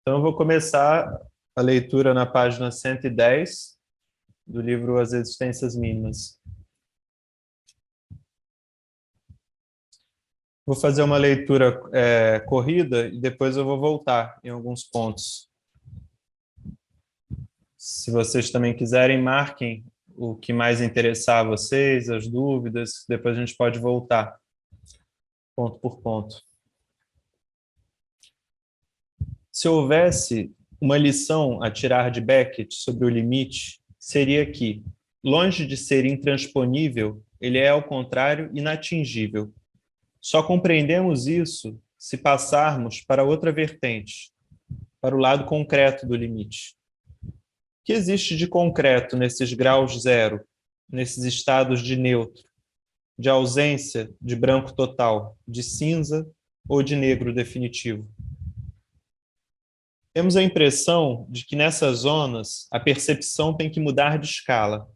Então, eu vou começar a leitura na página 110 do livro As Existências Mínimas. Vou fazer uma leitura corrida e depois eu vou voltar em alguns pontos. Se vocês também quiserem, marquem o que mais interessar a vocês, as dúvidas, depois a gente pode voltar, ponto por ponto. Se houvesse uma lição a tirar de Beckett sobre o limite, seria que, longe de ser intransponível, ele é, ao contrário, inatingível. Só compreendemos isso se passarmos para outra vertente, para o lado concreto do limite. O que existe de concreto nesses graus zero, nesses estados de neutro, de ausência, de branco total, de cinza ou de negro definitivo? Temos a impressão de que nessas zonas a percepção tem que mudar de escala,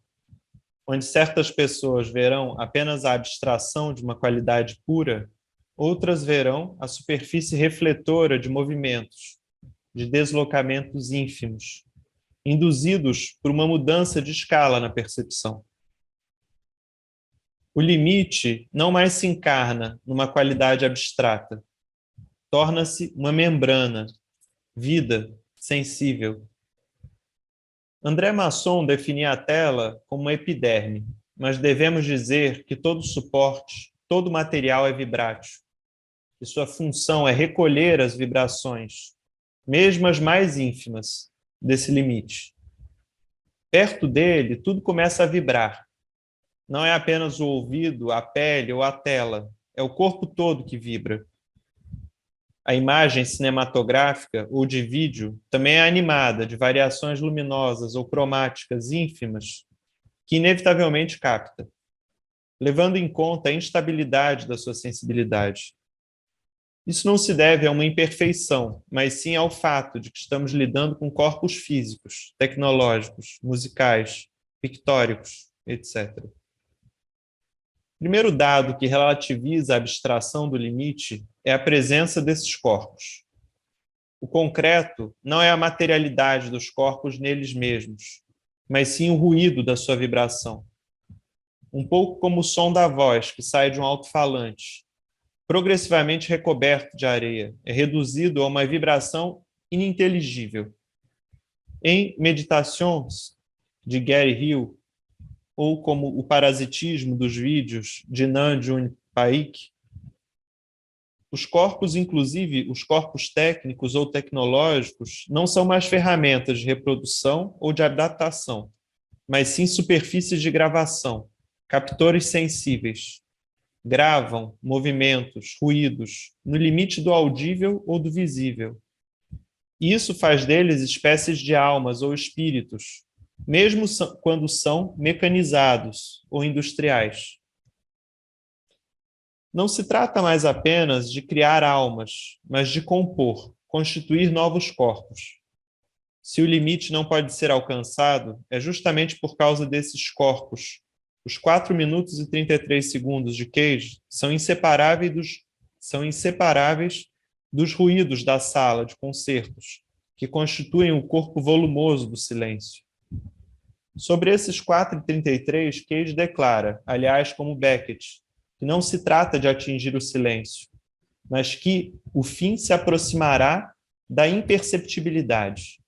onde certas pessoas verão apenas a abstração de uma qualidade pura, outras verão a superfície refletora de movimentos, de deslocamentos ínfimos, induzidos por uma mudança de escala na percepção. O limite não mais se encarna numa qualidade abstrata, torna-se uma membrana, vida, sensível. André Masson definia a tela como uma epiderme, mas devemos dizer que todo suporte, todo material é vibrátil, e sua função é recolher as vibrações, mesmo as mais ínfimas, desse limite. Perto dele, tudo começa a vibrar. Não é apenas o ouvido, a pele ou a tela, é o corpo todo que vibra. A imagem cinematográfica ou de vídeo também é animada de variações luminosas ou cromáticas ínfimas que inevitavelmente capta, levando em conta a instabilidade da sua sensibilidade. Isso não se deve a uma imperfeição, mas sim ao fato de que estamos lidando com corpos físicos, tecnológicos, musicais, pictóricos, etc. O primeiro dado que relativiza a abstração do limite é a presença desses corpos. O concreto não é a materialidade dos corpos neles mesmos, mas sim o ruído da sua vibração. Um pouco como o som da voz que sai de um alto-falante, progressivamente recoberto de areia, é reduzido a uma vibração ininteligível. Em Meditações, de Gary Hill, ou como o parasitismo dos vídeos de Nanjun Paik, os corpos, inclusive os corpos técnicos ou tecnológicos, não são mais ferramentas de reprodução ou de adaptação, mas sim superfícies de gravação, captores sensíveis. Gravam movimentos, ruídos, no limite do audível ou do visível. Isso faz deles espécies de almas ou espíritos, mesmo quando são mecanizados ou industriais. Não se trata mais apenas de criar almas, mas de compor, constituir novos corpos. Se o limite não pode ser alcançado, é justamente por causa desses corpos. Os 4 minutos e 33 segundos de Cage são inseparáveis dos ruídos da sala de concertos, que constituem o corpo volumoso do silêncio. Sobre esses 4:33, Cage declara, aliás, como Beckett, que não se trata de atingir o silêncio, mas que o fim se aproximará da imperceptibilidade.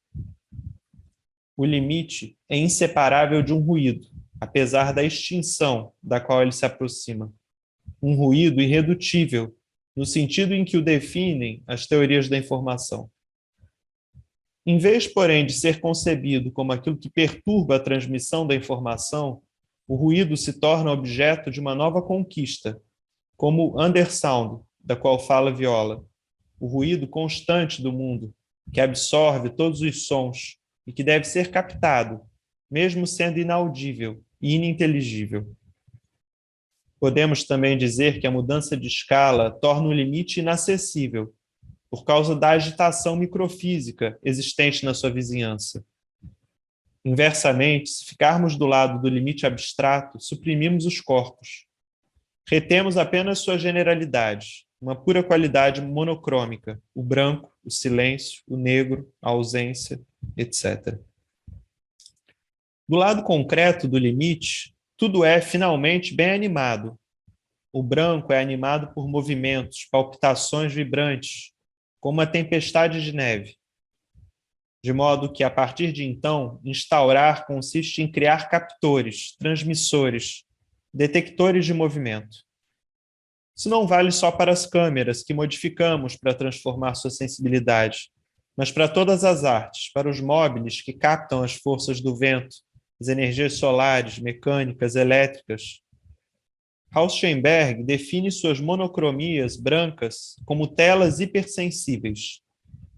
O limite é inseparável de um ruído, apesar da extinção da qual ele se aproxima. Um ruído irredutível, no sentido em que o definem as teorias da informação. Em vez, porém, de ser concebido como aquilo que perturba a transmissão da informação, o ruído se torna objeto de uma nova conquista, como o undersound, da qual fala Viola, o ruído constante do mundo, que absorve todos os sons e que deve ser captado, mesmo sendo inaudível e ininteligível. Podemos também dizer que a mudança de escala torna o limite inacessível, por causa da agitação microfísica existente na sua vizinhança. Inversamente, se ficarmos do lado do limite abstrato, suprimimos os corpos. Retemos apenas sua generalidade, uma pura qualidade monocrômica, o branco o silêncio, o negro, a ausência, etc. Do lado concreto do limite, tudo é finalmente bem animado. O branco é animado por movimentos, palpitações vibrantes, como uma tempestade de neve. De modo que, a partir de então, instaurar consiste em criar captores, transmissores, detectores de movimento. Isso não vale só para as câmeras que modificamos para transformar sua sensibilidade, mas para todas as artes, para os móveis que captam as forças do vento, as energias solares, mecânicas, elétricas. Rauschenberg define suas monocromias brancas como telas hipersensíveis,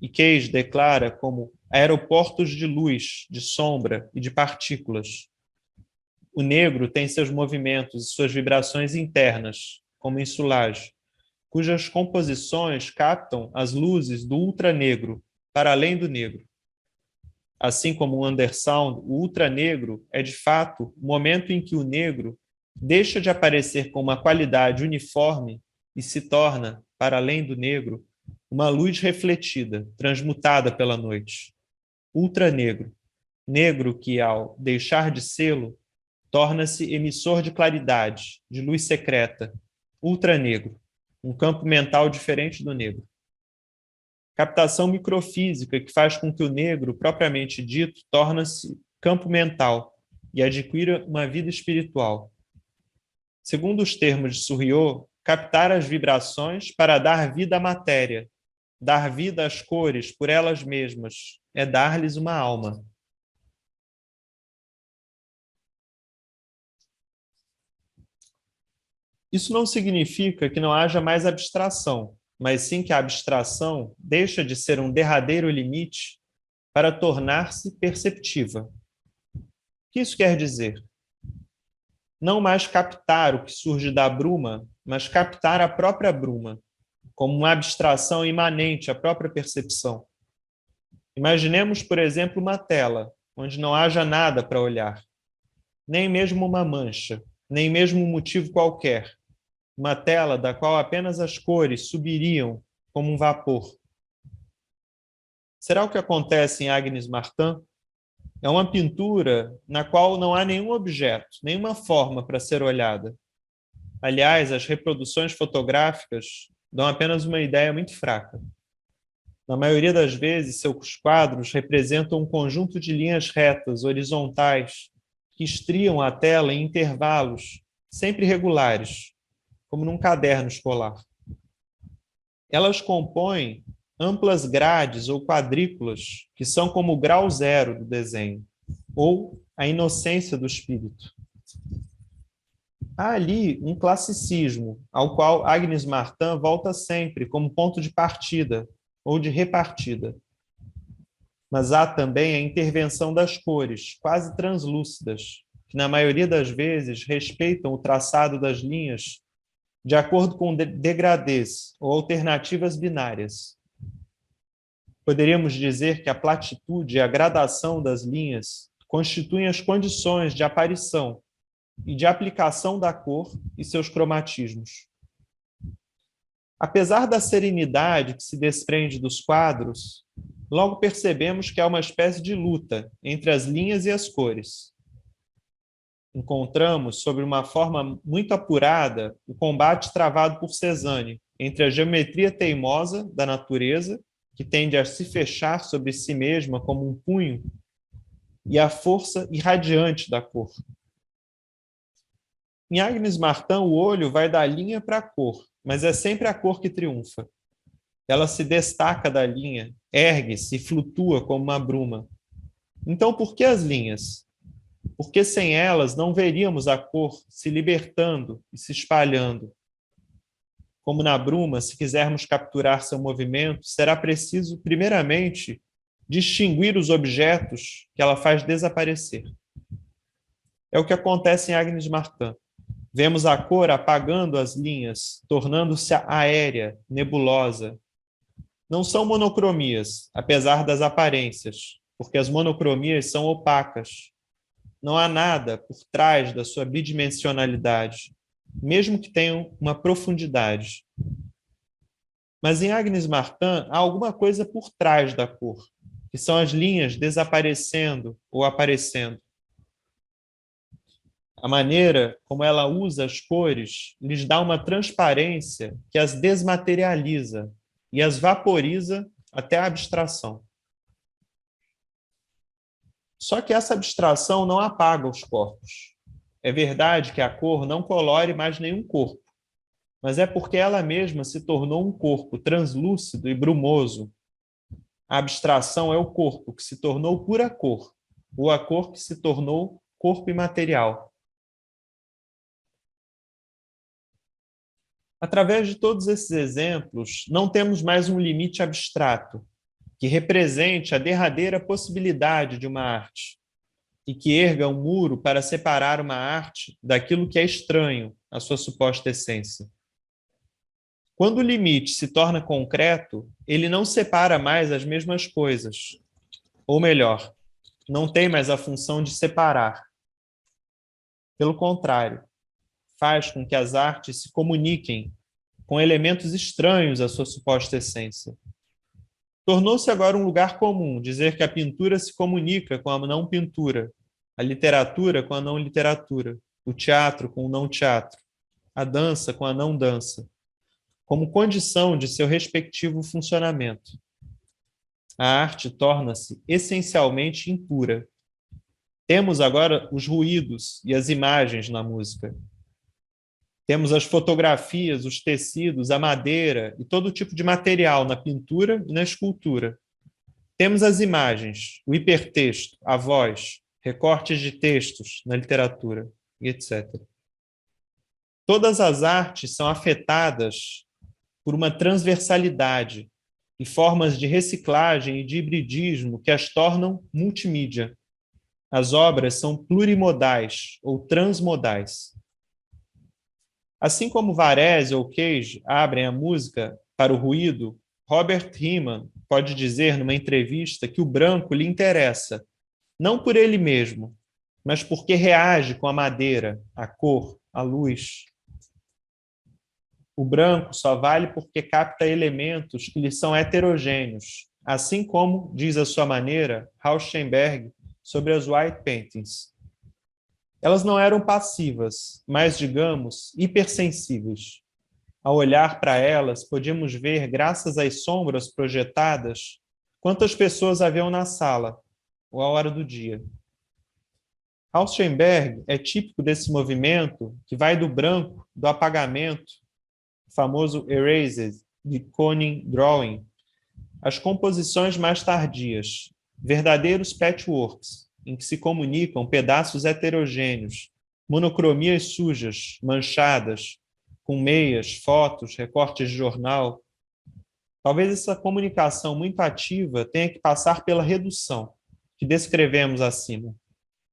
e Cage declara como aeroportos de luz, de sombra e de partículas. O negro tem seus movimentos e suas vibrações internas, como insulagem, cujas composições captam as luzes do ultranegro para além do negro. Assim como o undersound, o ultranegro é, de fato, o momento em que o negro deixa de aparecer com uma qualidade uniforme e se torna, para além do negro, uma luz refletida, transmutada pela noite. Ultranegro, negro que, ao deixar de sê-lo, torna-se emissor de claridade, de luz secreta. Ultranegro, um campo mental diferente do negro. Captação microfísica que faz com que o negro, propriamente dito, torne-se campo mental e adquira uma vida espiritual. Segundo os termos de Surriot, captar as vibrações para dar vida à matéria, dar vida às cores por elas mesmas, é dar-lhes uma alma. Isso não significa que não haja mais abstração, mas sim que a abstração deixa de ser um derradeiro limite para tornar-se perceptiva. O que isso quer dizer? Não mais captar o que surge da bruma, mas captar a própria bruma, como uma abstração imanente à própria percepção. Imaginemos, por exemplo, uma tela, onde não haja nada para olhar, nem mesmo uma mancha, nem mesmo um motivo qualquer. Uma tela da qual apenas as cores subiriam como um vapor. Será o que acontece em Agnes Martin? É uma pintura na qual não há nenhum objeto, nenhuma forma para ser olhada. Aliás, as reproduções fotográficas dão apenas uma ideia muito fraca. Na maioria das vezes, seus quadros representam um conjunto de linhas retas, horizontais, que estriam a tela em intervalos, sempre regulares, como num caderno escolar. Elas compõem amplas grades ou quadrículas, que são como o grau zero do desenho, ou a inocência do espírito. Há ali um classicismo, ao qual Agnes Martin volta sempre como ponto de partida ou de repartida. Mas há também a intervenção das cores, quase translúcidas, que na maioria das vezes respeitam o traçado das linhas de acordo com degradês ou alternativas binárias. Poderíamos dizer que a platitude e a gradação das linhas constituem as condições de aparição e de aplicação da cor e seus cromatismos. Apesar da serenidade que se desprende dos quadros, logo percebemos que há uma espécie de luta entre as linhas e as cores. Encontramos, sob uma forma muito apurada, o combate travado por Cézanne entre a geometria teimosa da natureza, que tende a se fechar sobre si mesma como um punho, e a força irradiante da cor. Em Agnes Martin, o olho vai da linha para a cor, mas é sempre a cor que triunfa. Ela se destaca da linha, ergue-se e flutua como uma bruma. Então, por que as linhas? Porque sem elas não veríamos a cor se libertando e se espalhando. Como na bruma, se quisermos capturar seu movimento, será preciso, primeiramente, distinguir os objetos que ela faz desaparecer. É o que acontece em Agnes Martin. Vemos a cor apagando as linhas, tornando-se aérea, nebulosa. Não são monocromias, apesar das aparências, porque as monocromias são opacas. Não há nada por trás da sua bidimensionalidade, mesmo que tenham uma profundidade. Mas em Agnes Martin há alguma coisa por trás da cor, que são as linhas desaparecendo ou aparecendo. A maneira como ela usa as cores lhes dá uma transparência que as desmaterializa e as vaporiza até a abstração. Só que essa abstração não apaga os corpos. É verdade que a cor não colore mais nenhum corpo, mas é porque ela mesma se tornou um corpo translúcido e brumoso. A abstração é o corpo que se tornou pura cor, ou a cor que se tornou corpo imaterial. Através de todos esses exemplos, não temos mais um limite abstrato, que represente a derradeira possibilidade de uma arte, e que erga um muro para separar uma arte daquilo que é estranho à sua suposta essência. Quando o limite se torna concreto, ele não separa mais as mesmas coisas. Ou melhor, não tem mais a função de separar. Pelo contrário, faz com que as artes se comuniquem com elementos estranhos à sua suposta essência. Tornou-se agora um lugar comum dizer que a pintura se comunica com a não pintura, a literatura com a não literatura, o teatro com o não teatro, a dança com a não dança, como condição de seu respectivo funcionamento. A arte torna-se essencialmente impura. Temos agora os ruídos e as imagens na música. Temos as fotografias, os tecidos, a madeira e todo tipo de material na pintura e na escultura. Temos as imagens, o hipertexto, a voz, recortes de textos na literatura, e etc. Todas as artes são afetadas por uma transversalidade e formas de reciclagem e de hibridismo que as tornam multimídia. As obras são plurimodais ou transmodais. Assim como Varese ou Cage abrem a música para o ruído, Robert Riemann pode dizer numa entrevista que o branco lhe interessa, não por ele mesmo, mas porque reage com a madeira, a cor, a luz. O branco só vale porque capta elementos que lhe são heterogêneos, assim como, diz à sua maneira, Rauschenberg sobre as white paintings. Elas não eram passivas, mas, digamos, hipersensíveis. Ao olhar para elas, podíamos ver, graças às sombras projetadas, quantas pessoas haviam na sala, ou à hora do dia. Rauschenberg é típico desse movimento que vai do branco, do apagamento, o famoso erased, de Koning Drawing, às composições mais tardias, verdadeiros patchworks, em que se comunicam pedaços heterogêneos, monocromias sujas, manchadas, com meias, fotos, recortes de jornal. Talvez essa comunicação muito ativa tenha que passar pela redução, que descrevemos acima.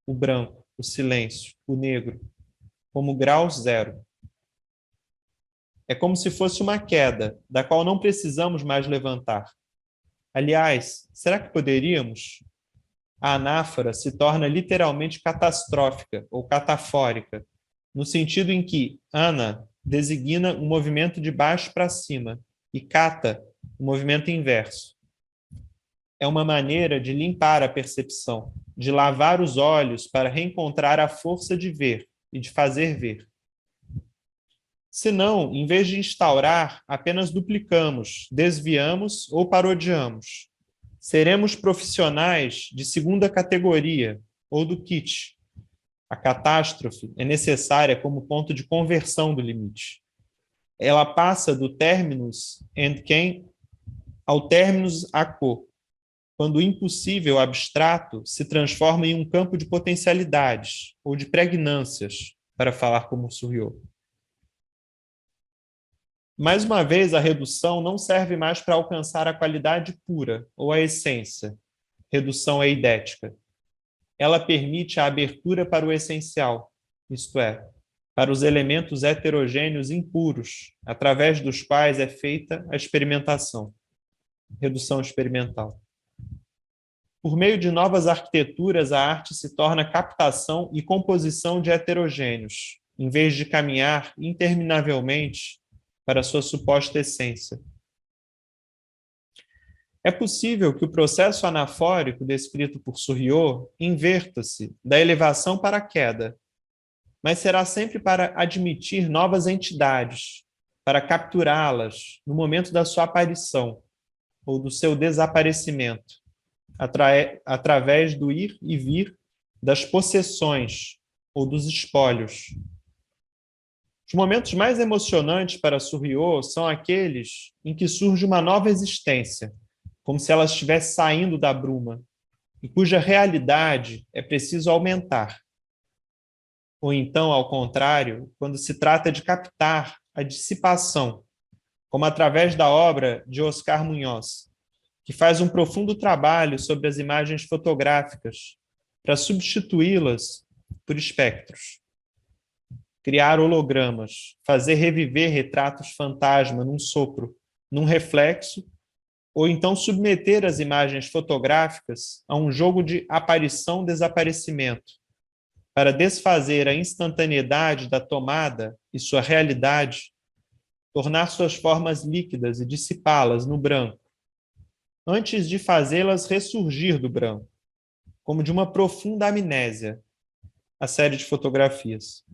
O branco, o silêncio, o negro, como grau zero. É como se fosse uma queda, da qual não precisamos mais levantar. Aliás, será que poderíamos? A anáfora se torna literalmente catastrófica ou catafórica, no sentido em que ana designa um movimento de baixo para cima e kata, um movimento inverso. É uma maneira de limpar a percepção, de lavar os olhos para reencontrar a força de ver e de fazer ver. Senão, em vez de instaurar, apenas duplicamos, desviamos ou parodiamos. Seremos profissionais de segunda categoria, ou do kit. A catástrofe é necessária como ponto de conversão do limite. Ela passa do terminus and quem ao terminus a quo, quando o impossível abstrato se transforma em um campo de potencialidades ou de pregnâncias, para falar como Surriot. Mais uma vez, a redução não serve mais para alcançar a qualidade pura ou a essência. Redução é eidética. Ela permite a abertura para o essencial, isto é, para os elementos heterogêneos impuros, através dos quais é feita a experimentação. Redução experimental. Por meio de novas arquiteturas, a arte se torna captação e composição de heterogêneos, em vez de caminhar interminavelmente para sua suposta essência. É possível que o processo anafórico descrito por Surriot inverta-se da elevação para a queda, mas será sempre para admitir novas entidades, para capturá-las no momento da sua aparição ou do seu desaparecimento, através do ir e vir das possessões ou dos espólios. Os momentos mais emocionantes para Surriot são aqueles em que surge uma nova existência, como se ela estivesse saindo da bruma, e cuja realidade é preciso aumentar. Ou então, ao contrário, quando se trata de captar a dissipação, como através da obra de Oscar Muñoz, que faz um profundo trabalho sobre as imagens fotográficas para substituí-las por espectros. Criar hologramas, fazer reviver retratos fantasma num sopro, num reflexo, ou então submeter as imagens fotográficas a um jogo de aparição-desaparecimento, para desfazer a instantaneidade da tomada e sua realidade, tornar suas formas líquidas e dissipá-las no branco, antes de fazê-las ressurgir do branco, como de uma profunda amnésia, a série de fotografias.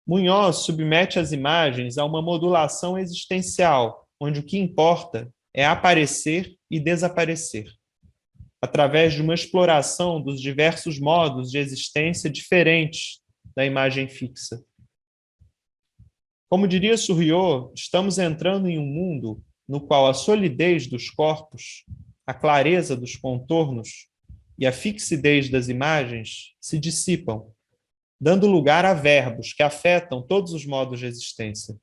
Muñoz submete as imagens a uma modulação existencial, onde o que importa é aparecer e desaparecer, através de uma exploração dos diversos modos de existência diferentes da imagem fixa. Como diria Surriot, estamos entrando em um mundo no qual a solidez dos corpos, a clareza dos contornos e a fixidez das imagens se dissipam, dando lugar a verbos que afetam todos os modos de existência: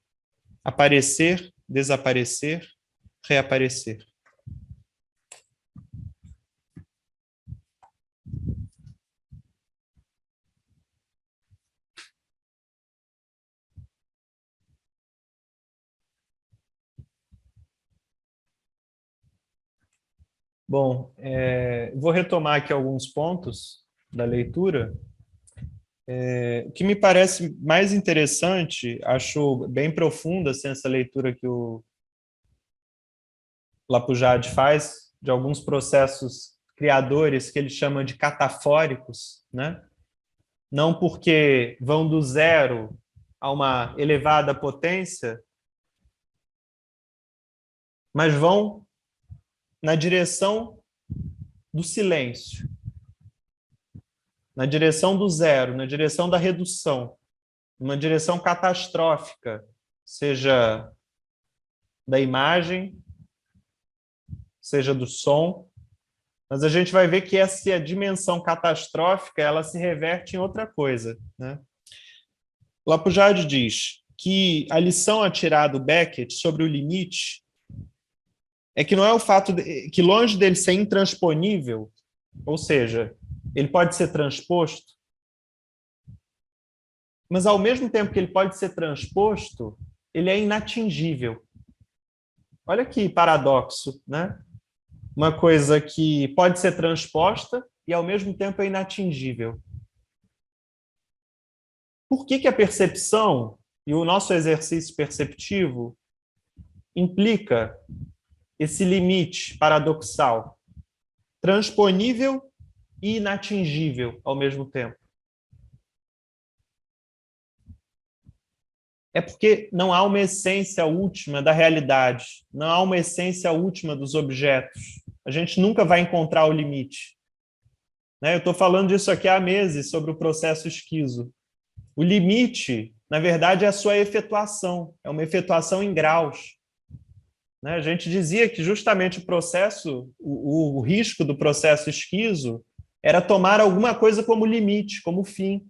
aparecer, desaparecer, reaparecer. Bom, vou retomar aqui alguns pontos da leitura. O que me parece mais interessante, acho bem profunda assim, essa leitura que o Lapujade faz de alguns processos criadores que ele chama de catafóricos, né? Não porque vão do zero a uma elevada potência, mas vão na direção do silêncio, na direção do zero, na direção da redução, uma direção catastrófica, seja da imagem, seja do som, mas a gente vai ver que essa dimensão catastrófica ela se reverte em outra coisa, né? Lapujade diz que a lição a tirar do Beckett sobre o limite é que não é o fato que, longe dele ser intransponível, ou seja, ele pode ser transposto, mas ao mesmo tempo que ele pode ser transposto, ele é inatingível. Olha que paradoxo, né? Uma coisa que pode ser transposta e ao mesmo tempo é inatingível. Por que a percepção e o nosso exercício perceptivo implica esse limite paradoxal, transponível e inatingível ao mesmo tempo? É porque não há uma essência última da realidade, não há uma essência última dos objetos. A gente nunca vai encontrar o limite. Eu estou falando disso aqui há meses, sobre o processo esquizo. O limite, na verdade, é a sua efetuação, é uma efetuação em graus. A gente dizia que justamente o processo, o risco do processo esquizo era tomar alguma coisa como limite, como fim.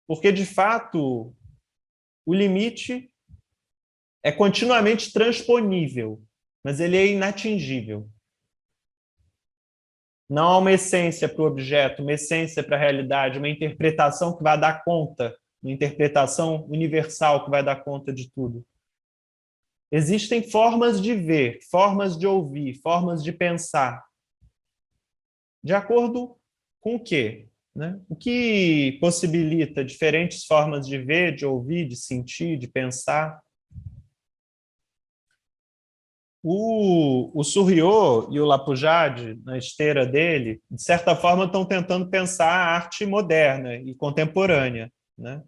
Porque, de fato, o limite é continuamente transponível, mas ele é inatingível. Não há uma essência para o objeto, uma essência para a realidade, uma interpretação que vai dar conta, uma interpretação universal que vai dar conta de tudo. Existem formas de ver, formas de ouvir, formas de pensar. De acordo com o quê? O que possibilita diferentes formas de ver, de ouvir, de sentir, de pensar? O Surriot e o Lapujade, na esteira dele, de certa forma, estão tentando pensar a arte moderna e contemporânea, né?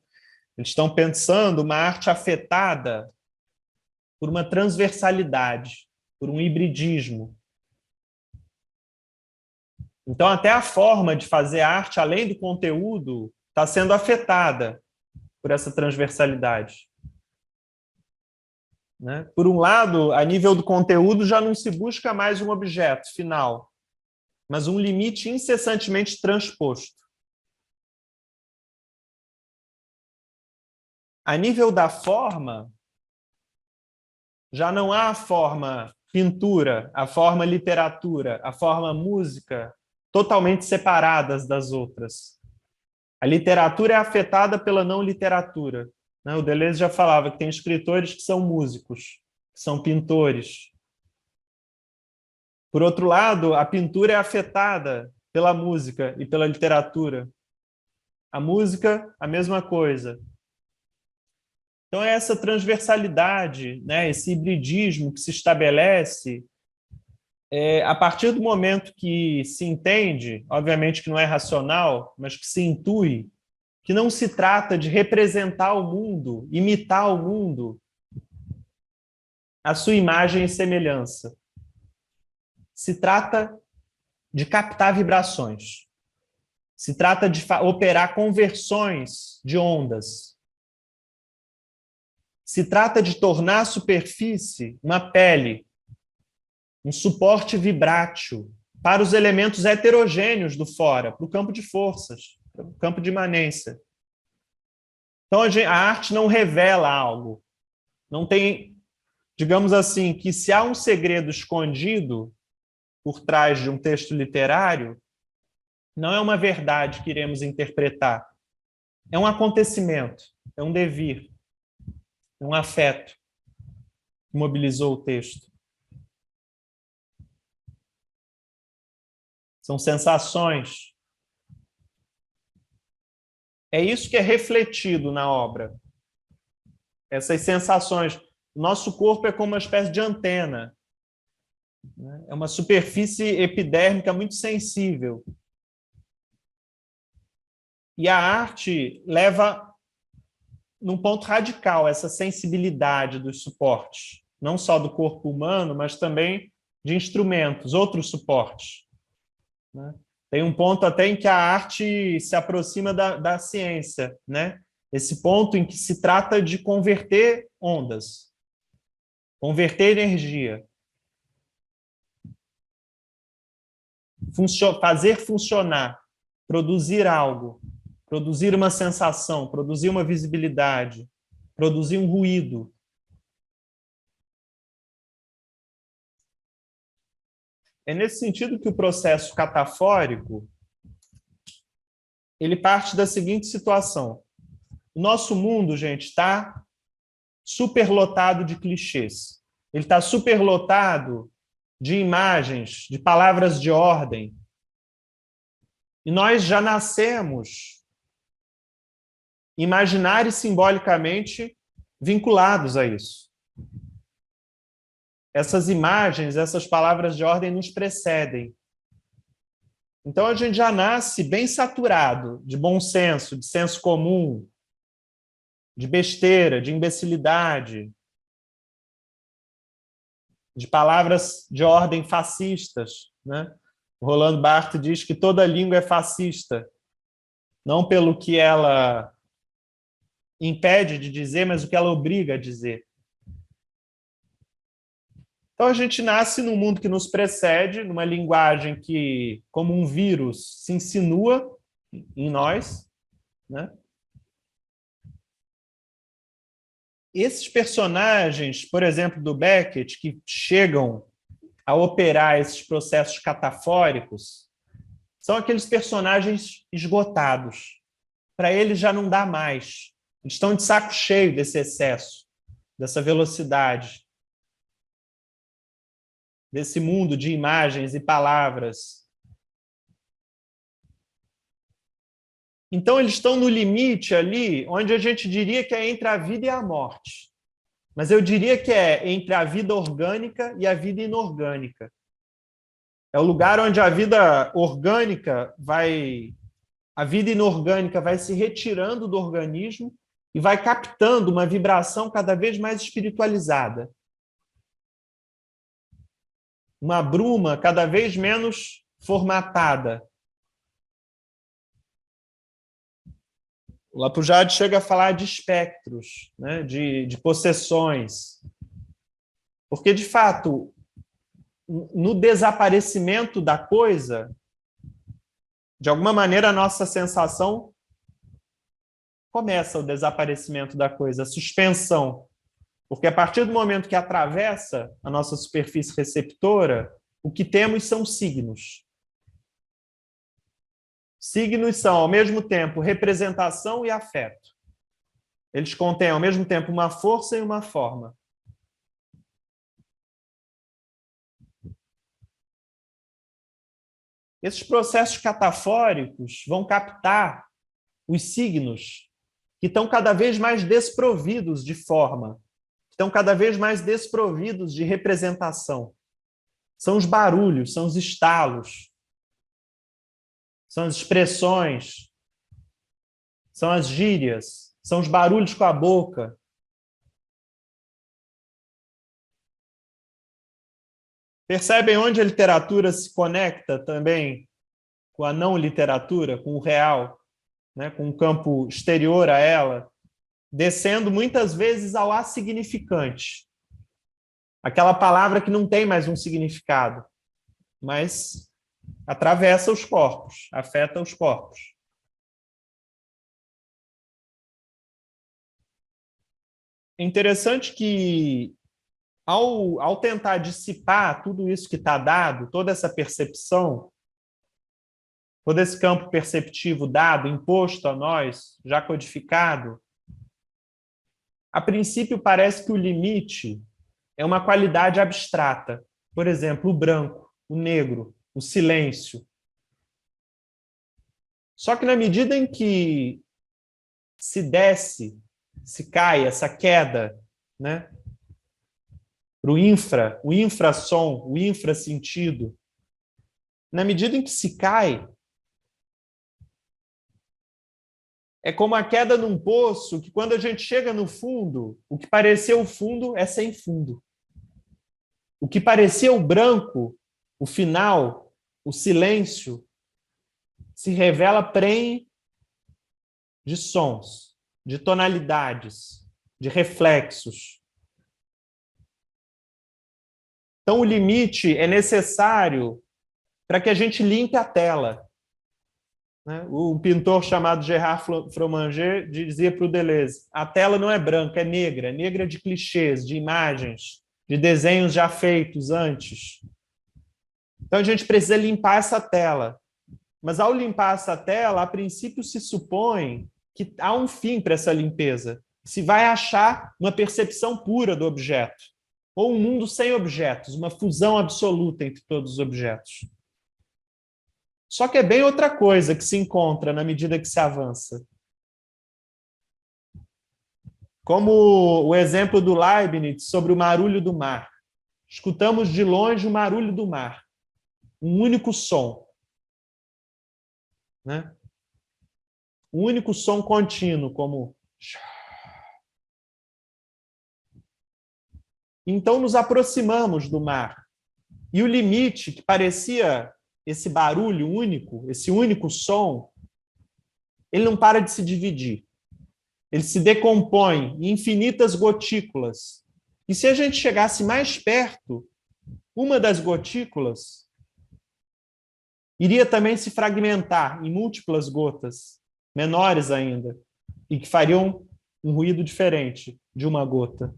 Eles estão pensando uma arte afetada por uma transversalidade, por um hibridismo. Então, até a forma de fazer arte, além do conteúdo, está sendo afetada por essa transversalidade. Né? Por um lado, a nível do conteúdo, já não se busca mais um objeto final, mas um limite incessantemente transposto. A nível da forma, já não há a forma pintura, a forma literatura, a forma música totalmente separadas das outras. A literatura é afetada pela não literatura. O Deleuze já falava que tem escritores que são músicos, que são pintores. Por outro lado, a pintura é afetada pela música e pela literatura. A música, a mesma coisa. Então, é essa transversalidade, né, esse hibridismo que se estabelece a partir do momento que se entende, obviamente que não é racional, mas que se intui, que não se trata de representar o mundo, imitar o mundo, a sua imagem e semelhança. Se trata de captar vibrações. Se trata de operar conversões de ondas. Se trata de tornar a superfície uma pele, um suporte vibrátil para os elementos heterogêneos do fora, para o campo de forças, para o campo de imanência. Então, a arte não revela algo. Não tem, digamos assim, que se há um segredo escondido por trás de um texto literário, não é uma verdade que iremos interpretar. É um acontecimento, é um devir, é um afeto que mobilizou o texto. São sensações. É isso que é refletido na obra. Essas sensações. O nosso corpo é como uma espécie de antena. É uma superfície epidérmica muito sensível. E a arte leva, num ponto radical, essa sensibilidade dos suportes. Não só do corpo humano, mas também de instrumentos, outros suportes. Tem um ponto até em que a arte se aproxima da ciência, né? Esse ponto em que se trata de converter ondas, converter energia, fazer funcionar, produzir algo, produzir uma sensação, produzir uma visibilidade, produzir um ruído. É nesse sentido que o processo catafórico ele parte da seguinte situação. O nosso mundo, gente, está superlotado de clichês. Ele está superlotado de imagens, de palavras de ordem. E nós já nascemos imaginária e simbolicamente vinculados a isso. Essas imagens, essas palavras de ordem nos precedem. Então a gente já nasce bem saturado de bom senso, de senso comum, de besteira, de imbecilidade, de palavras de ordem fascistas, né? O Roland Barthes diz que toda língua é fascista, não pelo que ela impede de dizer, mas o que ela obriga a dizer. Então a gente nasce num mundo que nos precede, numa linguagem que, como um vírus, se insinua em nós, né? Esses personagens, por exemplo, do Beckett, que chegam a operar esses processos catafóricos, são aqueles personagens esgotados. Para eles já não dá mais. Eles estão de saco cheio desse excesso, dessa velocidade, desse mundo de imagens e palavras. Então, eles estão no limite ali, onde a gente diria que é entre a vida e a morte. Mas eu diria que é entre a vida orgânica e a vida inorgânica. É o lugar onde a vida orgânica vai... A vida inorgânica vai se retirando do organismo e vai captando uma vibração cada vez mais espiritualizada. Uma bruma cada vez menos formatada. O Lapujade chega a falar de espectros, né? de possessões. Porque, de fato, no desaparecimento da coisa, de alguma maneira a nossa sensação começa o desaparecimento da coisa, a suspensão. Porque a partir do momento que atravessa a nossa superfície receptora, o que temos são signos. Signos são, ao mesmo tempo, representação e afeto. Eles contêm, ao mesmo tempo, uma força e uma forma. Esses processos catafóricos vão captar os signos que estão cada vez mais desprovidos de forma, estão cada vez mais desprovidos de representação. São os barulhos, são os estalos, são as expressões, são as gírias, são os barulhos com a boca. Percebem onde a literatura se conecta também com a não literatura, com o real, né? Com o campo exterior a ela, descendo muitas vezes ao assignificante. Aquela palavra que não tem mais um significado, mas atravessa os corpos, afeta os corpos. É interessante que, ao tentar dissipar tudo isso que está dado, toda essa percepção, todo esse campo perceptivo dado, imposto a nós, já codificado, a princípio parece que o limite é uma qualidade abstrata. Por exemplo, o branco, o negro, o silêncio. Só que na medida em que se desce, se cai essa queda, né, para o infrassom, o infrasentido, na medida em que se cai, é como a queda num poço que, quando a gente chega no fundo, o que parecia o fundo é sem fundo. O que parecia o branco, o final, o silêncio, se revela prenhe de sons, de tonalidades, de reflexos. Então, o limite é necessário para que a gente limpe a tela. Um pintor chamado Gerard Fromager dizia para o Deleuze: a tela não é branca, é negra de clichês, de imagens, de desenhos já feitos antes. Então a gente precisa limpar essa tela. Mas ao limpar essa tela, a princípio se supõe que há um fim para essa limpeza. Se vai achar uma percepção pura do objeto, ou um mundo sem objetos, uma fusão absoluta entre todos os objetos. Só que é bem outra coisa que se encontra na medida que se avança. Como o exemplo do Leibniz sobre o marulho do mar. Escutamos de longe o marulho do mar. Um único som. Né? Um único som contínuo, como... Então nos aproximamos do mar. E o limite, que parecia esse barulho único, esse único som, ele não para de se dividir. Ele se decompõe em infinitas gotículas. E se a gente chegasse mais perto, uma das gotículas iria também se fragmentar em múltiplas gotas, menores ainda, e que fariam um ruído diferente de uma gota.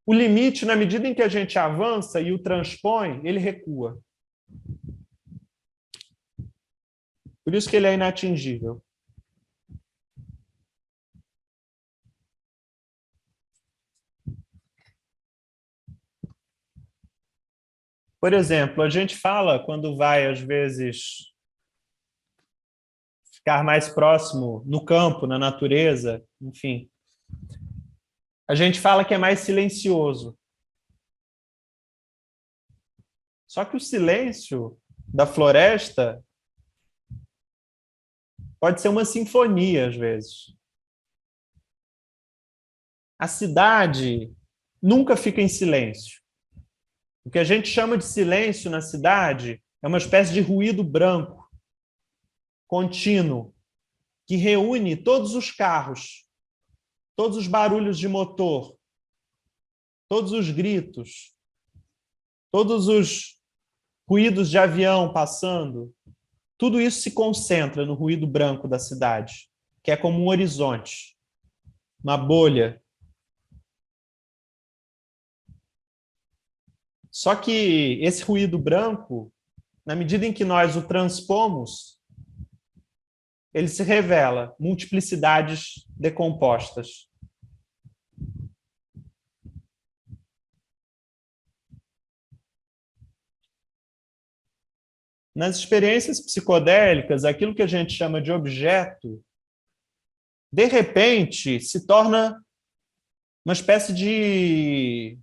O limite, na medida em que a gente avança e o transpõe, ele recua. Por isso que ele é inatingível. Por exemplo, a gente fala, quando vai, às vezes, ficar mais próximo no campo, na natureza, enfim, a gente fala que é mais silencioso. Só que o silêncio da floresta pode ser uma sinfonia, às vezes. A cidade nunca fica em silêncio. O que a gente chama de silêncio na cidade é uma espécie de ruído branco, contínuo, que reúne todos os carros, todos os barulhos de motor, todos os gritos, todos os ruídos de avião passando. Tudo isso se concentra no ruído branco da cidade, que é como um horizonte, uma bolha. Só que esse ruído branco, na medida em que nós o transpomos, ele se revela multiplicidades decompostas. Nas experiências psicodélicas, aquilo que a gente chama de objeto, de repente, se torna uma espécie de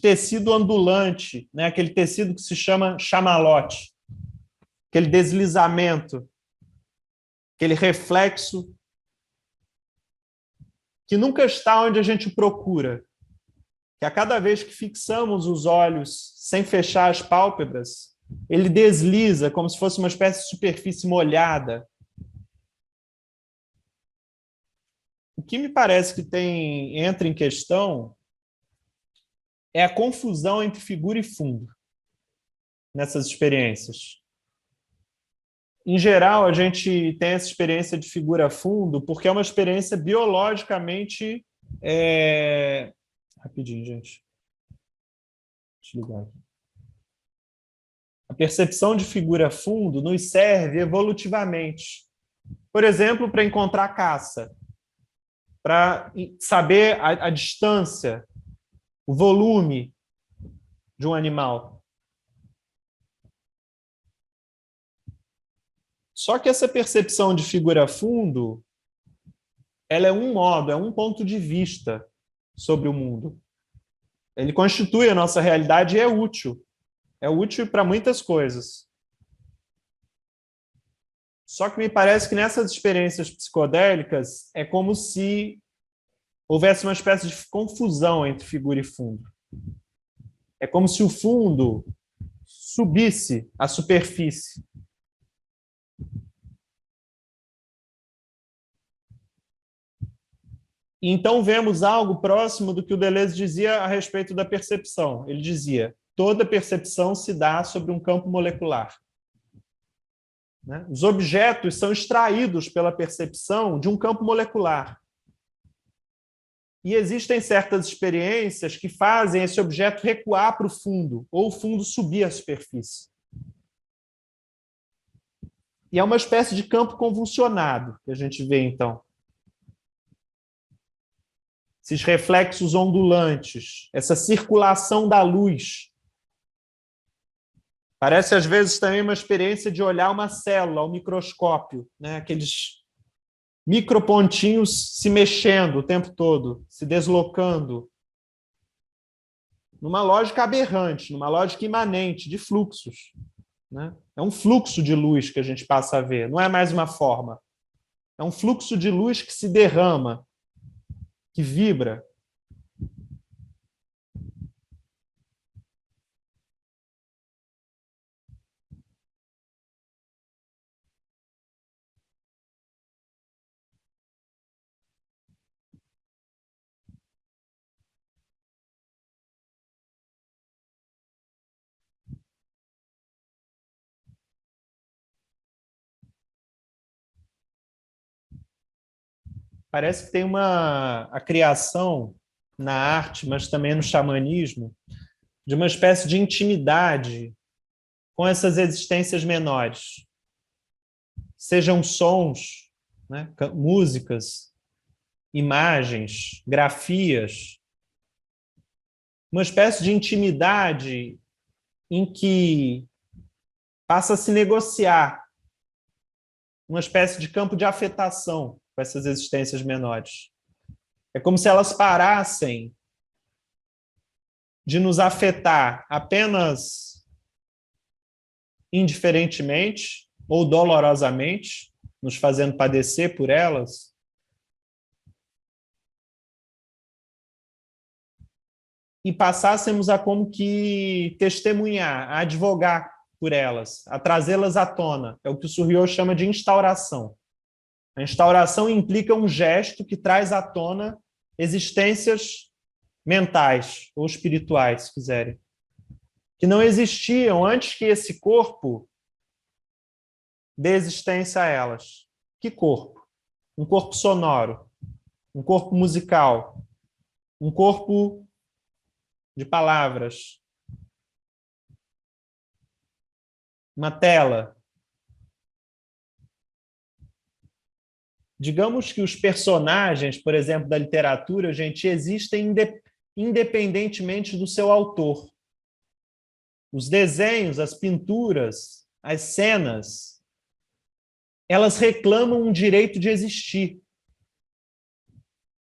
tecido ondulante, né? Aquele tecido que se chama chamalote, aquele deslizamento, aquele reflexo que nunca está onde a gente procura, que a cada vez que fixamos os olhos sem fechar as pálpebras, ele desliza como se fosse uma espécie de superfície molhada. O que me parece que entra em questão é a confusão entre figura e fundo nessas experiências. Em geral, a gente tem essa experiência de figura-fundo porque é uma experiência biologicamente... Rapidinho, gente. Deixa eu ligar aqui. A percepção de figura-fundo nos serve evolutivamente. Por exemplo, para encontrar caça, para saber a distância, o volume de um animal. Só que essa percepção de figura-fundo, ela é um modo, é um ponto de vista sobre o mundo. Ele constitui a nossa realidade e é útil. É útil para muitas coisas. Só que me parece que nessas experiências psicodélicas é como se houvesse uma espécie de confusão entre figura e fundo. É como se o fundo subisse à superfície. E então vemos algo próximo do que o Deleuze dizia a respeito da percepção. Ele dizia: toda percepção se dá sobre um campo molecular. Os objetos são extraídos pela percepção de um campo molecular. E existem certas experiências que fazem esse objeto recuar para o fundo, ou o fundo subir à superfície. E é uma espécie de campo convulsionado que a gente vê, então. Esses reflexos ondulantes, essa circulação da luz. Parece, às vezes, também uma experiência de olhar uma célula ao microscópio, né? Aqueles micropontinhos se mexendo o tempo todo, se deslocando, numa lógica aberrante, numa lógica imanente de fluxos. Né? É um fluxo de luz que a gente passa a ver, não é mais uma forma. É um fluxo de luz que se derrama, que vibra. Parece que tem a criação na arte, mas também no xamanismo, de uma espécie de intimidade com essas existências menores. Sejam sons, né, músicas, imagens, grafias, uma espécie de intimidade em que passa a se negociar uma espécie de campo de afetação com essas existências menores. É como se elas parassem de nos afetar apenas indiferentemente ou dolorosamente, nos fazendo padecer por elas, e passássemos a como que testemunhar, a advogar por elas, a trazê-las à tona. É o que o Surriot chama de instauração. A instauração implica um gesto que traz à tona existências mentais ou espirituais, se quiserem, que não existiam antes que esse corpo dê existência a elas. Que corpo? Um corpo sonoro, um corpo musical, um corpo de palavras, uma tela. Digamos que os personagens, por exemplo, da literatura, gente, existem independentemente do seu autor. Os desenhos, as pinturas, as cenas, elas reclamam um direito de existir.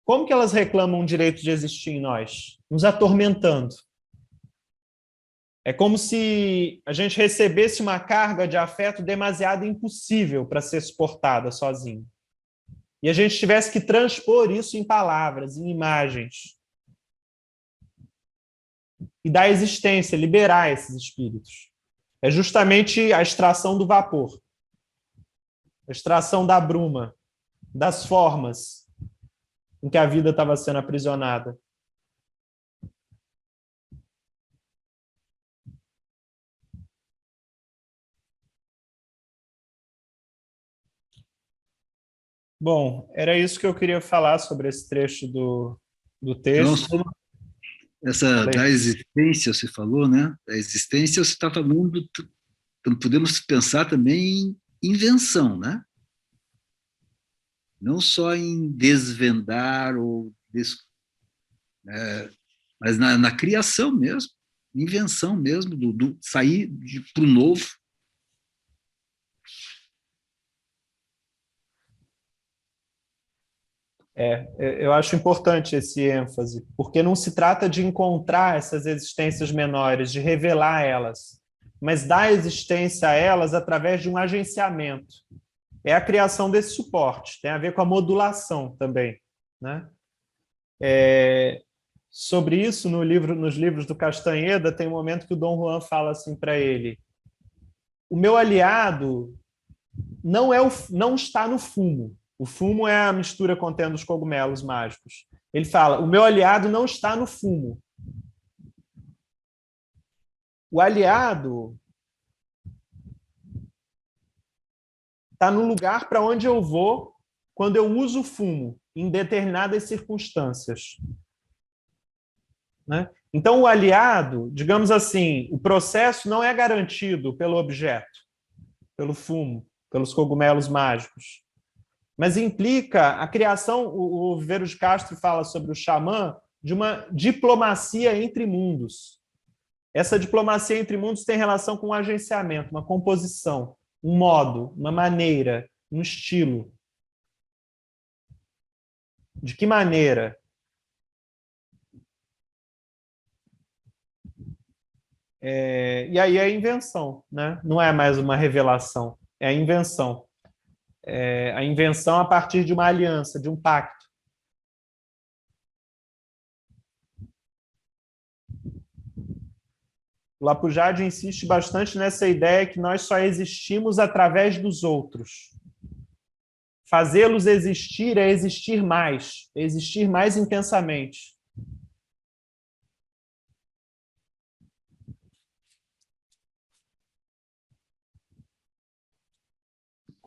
Como que elas reclamam um direito de existir em nós? Nos atormentando. É como se a gente recebesse uma carga de afeto demasiado impossível para ser suportada sozinho. E a gente tivesse que transpor isso em palavras, em imagens. E dar existência, liberar esses espíritos. É justamente a extração do vapor, a extração da bruma, das formas em que a vida estava sendo aprisionada. Bom, era isso que eu queria falar sobre esse trecho do Então, texto. essa da existência, você falou, né? Da existência, você está falando, podemos pensar também em invenção, né? Não só em desvendar, mas na criação mesmo, invenção mesmo, do sair para o novo. Eu acho importante esse ênfase, porque não se trata de encontrar essas existências menores, de revelar elas, mas dar existência a elas através de um agenciamento. É a criação desse suporte, tem a ver com a modulação também, né? Sobre isso, nos livros do Castanheda, tem um momento que o Dom Juan fala assim para ele: o meu aliado não está no fumo. O fumo é a mistura contendo os cogumelos mágicos. Ele fala: o meu aliado não está no fumo. O aliado está no lugar para onde eu vou quando eu uso o fumo, em determinadas circunstâncias. Né? Então, o aliado, digamos assim, o processo não é garantido pelo objeto, pelo fumo, pelos cogumelos mágicos, mas implica a criação, o Viveiro de Castro fala sobre o xamã, de uma diplomacia entre mundos. Essa diplomacia entre mundos tem relação com um agenciamento, uma composição, um modo, uma maneira, um estilo. De que maneira? E aí é a invenção, né? Não é mais uma revelação, é a invenção. A invenção a partir de uma aliança, de um pacto. O Lapujade insiste bastante nessa ideia que nós só existimos através dos outros. Fazê-los existir é existir mais intensamente.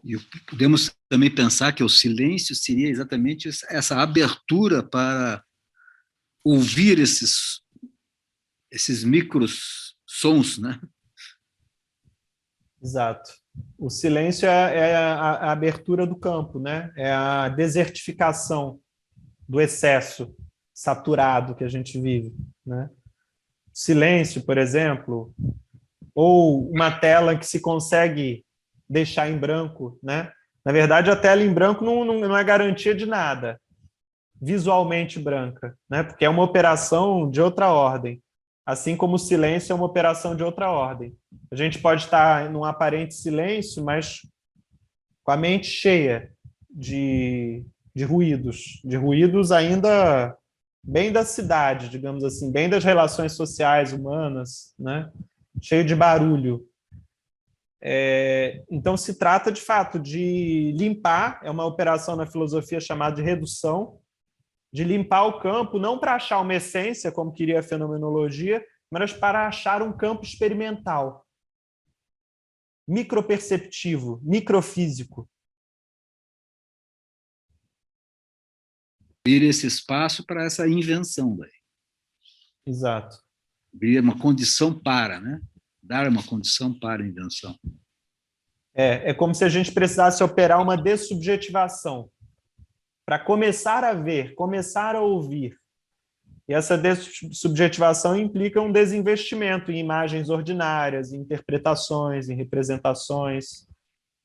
E podemos também pensar que o silêncio seria exatamente essa abertura para ouvir esses micros sons, né? Exato. O silêncio é a abertura do campo, né? É a desertificação do excesso saturado que a gente vive, né? Silêncio, por exemplo, ou uma tela que se consegue deixar em branco, né? Na verdade, a tela em branco não é garantia de nada. visualmente branca, né? Porque é uma operação de outra ordem, assim como o silêncio é uma operação de outra ordem. A gente pode estar num aparente silêncio, mas com a mente cheia de ruídos ainda bem da cidade, digamos assim, bem das relações sociais humanas, né? Cheio de barulho. Então, se trata, de fato, de limpar, é uma operação na filosofia chamada de redução, de limpar o campo, não para achar uma essência, como queria a fenomenologia, mas para achar um campo experimental, microperceptivo, microfísico. Abrir esse espaço para essa invenção daí. Exato. Abrir uma condição para, né? Dar uma condição para a invenção. É como se a gente precisasse operar uma dessubjetivação para começar a ver, começar a ouvir. E essa dessubjetivação implica um desinvestimento em imagens ordinárias, em interpretações, em representações,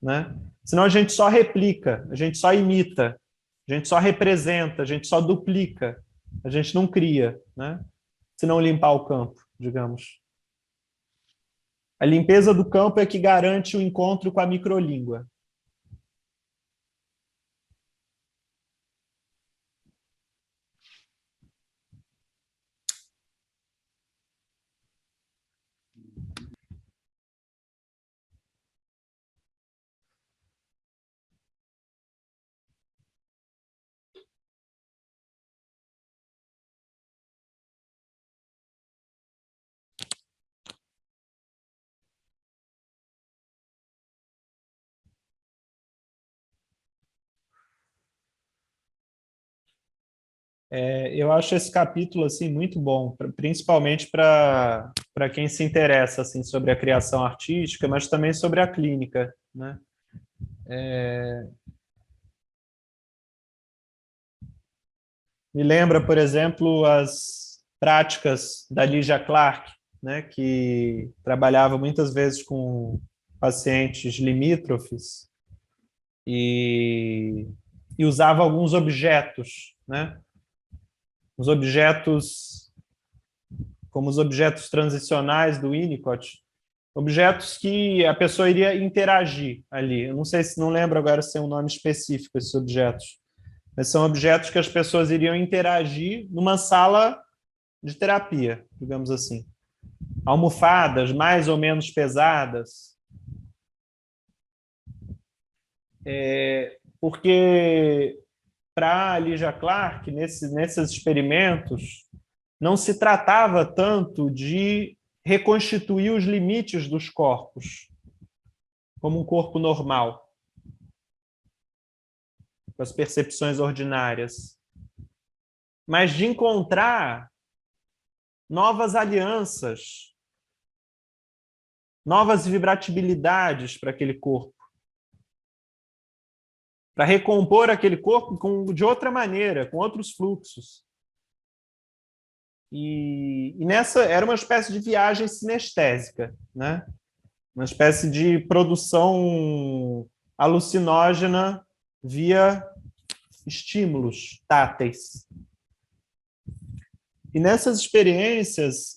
né? Senão a gente só replica, a gente só imita, a gente só representa, a gente só duplica, a gente não cria, né? Se não limpar o campo, digamos. A limpeza do campo é que garante o encontro com a microlíngua. Eu acho esse capítulo assim muito bom, principalmente para quem se interessa assim sobre a criação artística, mas também sobre a clínica, né? Me lembra, por exemplo, as práticas da Lygia Clark, né, que trabalhava muitas vezes com pacientes limítrofes e, e usava alguns objetos, né? Os objetos, como os objetos transicionais do Winnicott, objetos que a pessoa iria interagir ali. Eu não sei se não lembro agora se tem um nome específico esses objetos, mas são objetos que as pessoas iriam interagir numa sala de terapia, digamos assim. Almofadas mais ou menos pesadas, porque para a Lygia Clark, nesses experimentos, não se tratava tanto de reconstituir os limites dos corpos, como um corpo normal, com as percepções ordinárias, mas de encontrar novas alianças, novas vibratibilidades para aquele corpo, para recompor aquele corpo de outra maneira, com outros fluxos. E nessa era uma espécie de viagem sinestésica, né? Uma espécie de produção alucinógena via estímulos táteis. E nessas experiências,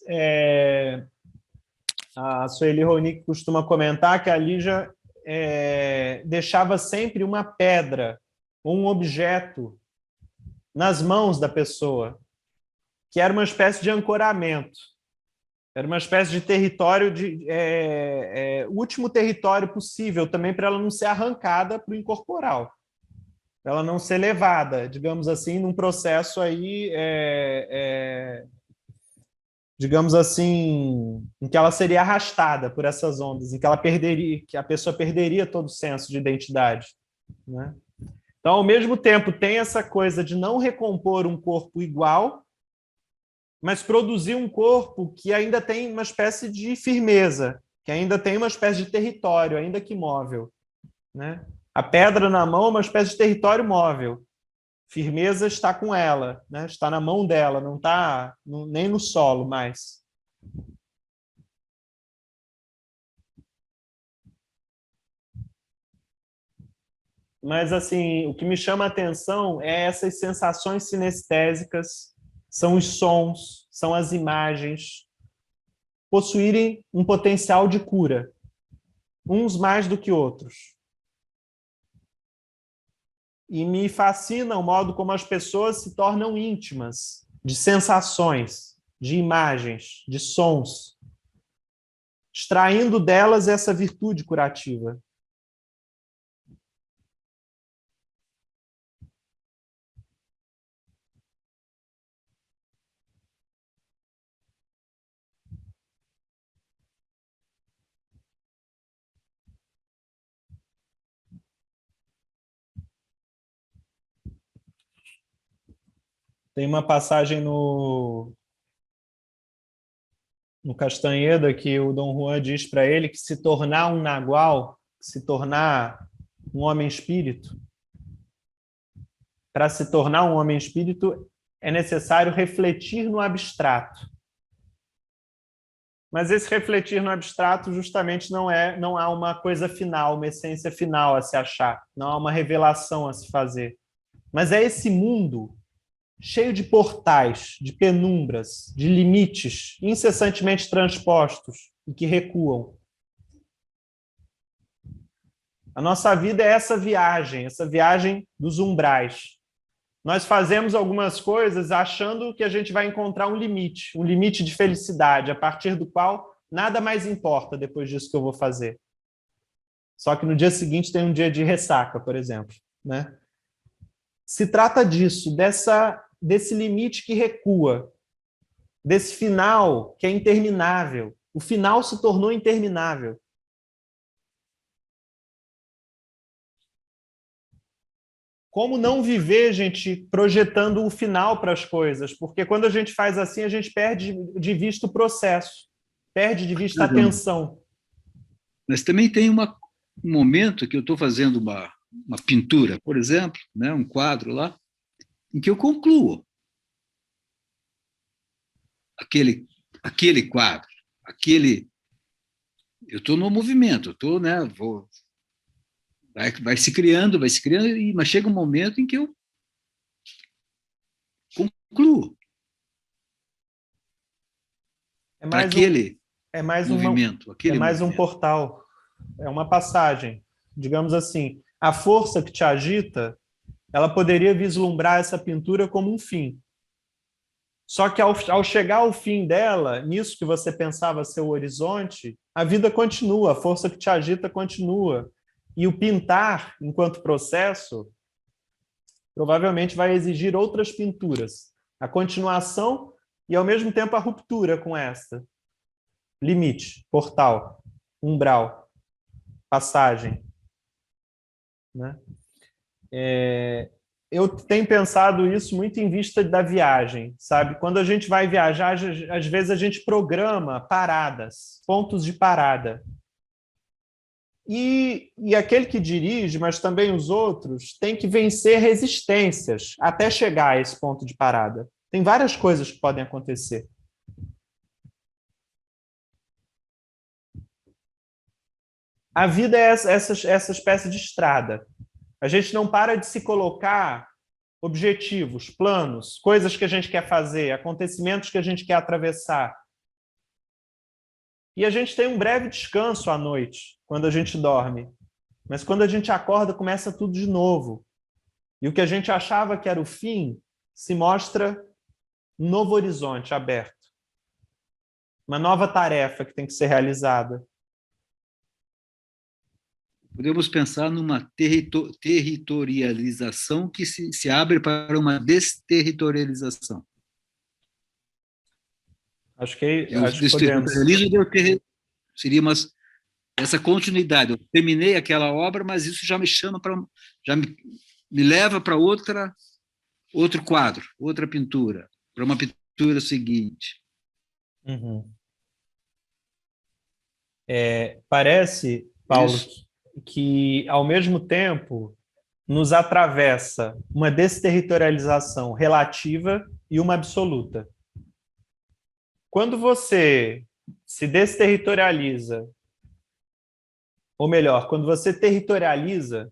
a Sueli Ronick costuma comentar que a Lígia deixava sempre uma pedra ou um objeto nas mãos da pessoa, que era uma espécie de ancoramento, era uma espécie de território, último território possível também para ela não ser arrancada para o incorporal, para ela não ser levada, digamos assim, num processo aí, digamos assim, em que ela seria arrastada por essas ondas, em que ela perderia, que a pessoa perderia todo o senso de identidade, né? Então, ao mesmo tempo, tem essa coisa de não recompor um corpo igual, mas produzir um corpo que ainda tem uma espécie de firmeza, que ainda tem uma espécie de território, ainda que móvel, né? A pedra na mão é uma espécie de território móvel. Firmeza está com ela, né? Está na mão dela, não está nem no solo mais. Mas, assim, o que me chama a atenção é essas sensações sinestésicas, são os sons, são as imagens, possuírem um potencial de cura, uns mais do que outros. E me fascina o modo como as pessoas se tornam íntimas de sensações, de imagens, de sons, extraindo delas essa virtude curativa. Tem uma passagem no Castanheda que o Dom Juan diz para ele que se tornar um nagual, se tornar um homem espírito, para se tornar um homem espírito é necessário refletir no abstrato. Mas esse refletir no abstrato justamente não há uma coisa final, uma essência final a se achar, não há uma revelação a se fazer. Mas é esse mundo cheio de portais, de penumbras, de limites incessantemente transpostos e que recuam. A nossa vida é essa viagem dos umbrais. Nós fazemos algumas coisas achando que a gente vai encontrar um limite de felicidade, a partir do qual nada mais importa depois disso que eu vou fazer. Só que no dia seguinte tem um dia de ressaca, por exemplo, né? Se trata disso, desse limite que recua, desse final que é interminável. O final se tornou interminável. Como não viver, gente, projetando o final para as coisas? Porque quando a gente faz assim, a gente perde de vista o processo, perde de vista a atenção. Mas também tem um momento que eu estou fazendo uma pintura, por exemplo, né, um quadro lá, em que eu concluo aquele quadro, eu estou no movimento, eu estou, né, vai se criando, mas chega um momento em que eu concluo para aquele movimento, um portal, é uma passagem. Digamos assim, a força que te agita, ela poderia vislumbrar essa pintura como um fim. Só que ao chegar ao fim dela, nisso que você pensava ser o horizonte, a vida continua, a força que te agita continua. E o pintar, enquanto processo, provavelmente vai exigir outras pinturas. A continuação e, ao mesmo tempo, a ruptura com esta. Limite, portal, umbral, passagem. Né? Eu tenho pensado isso muito em vista da viagem, sabe? Quando a gente vai viajar, às vezes a gente programa paradas, pontos de parada. E aquele que dirige, mas também os outros, tem que vencer resistências até chegar a esse ponto de parada. Tem várias coisas que podem acontecer. A vida é essa espécie de estrada. A gente não para de se colocar objetivos, planos, coisas que a gente quer fazer, acontecimentos que a gente quer atravessar. E a gente tem um breve descanso à noite, quando a gente dorme. Mas quando a gente acorda, começa tudo de novo. E o que a gente achava que era o fim, se mostra um novo horizonte aberto. Uma nova tarefa que tem que ser realizada. Podemos pensar numa territorialização que se abre para uma desterritorialização. Acho que podemos. Seria essa continuidade. Eu terminei aquela obra, mas isso já me chama já me leva para outro quadro, outra pintura, para uma pintura seguinte. Uhum. Parece, Paulo, que ao mesmo tempo nos atravessa uma desterritorialização relativa e uma absoluta. Quando você se desterritorializa, ou melhor, quando você territorializa,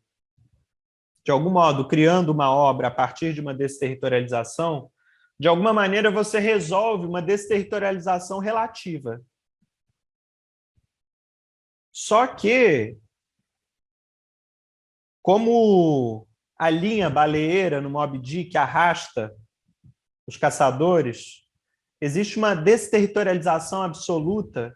de algum modo, criando uma obra a partir de uma desterritorialização, de alguma maneira você resolve uma desterritorialização relativa. Só que, como a linha baleeira no Moby Dick arrasta os caçadores, existe uma desterritorialização absoluta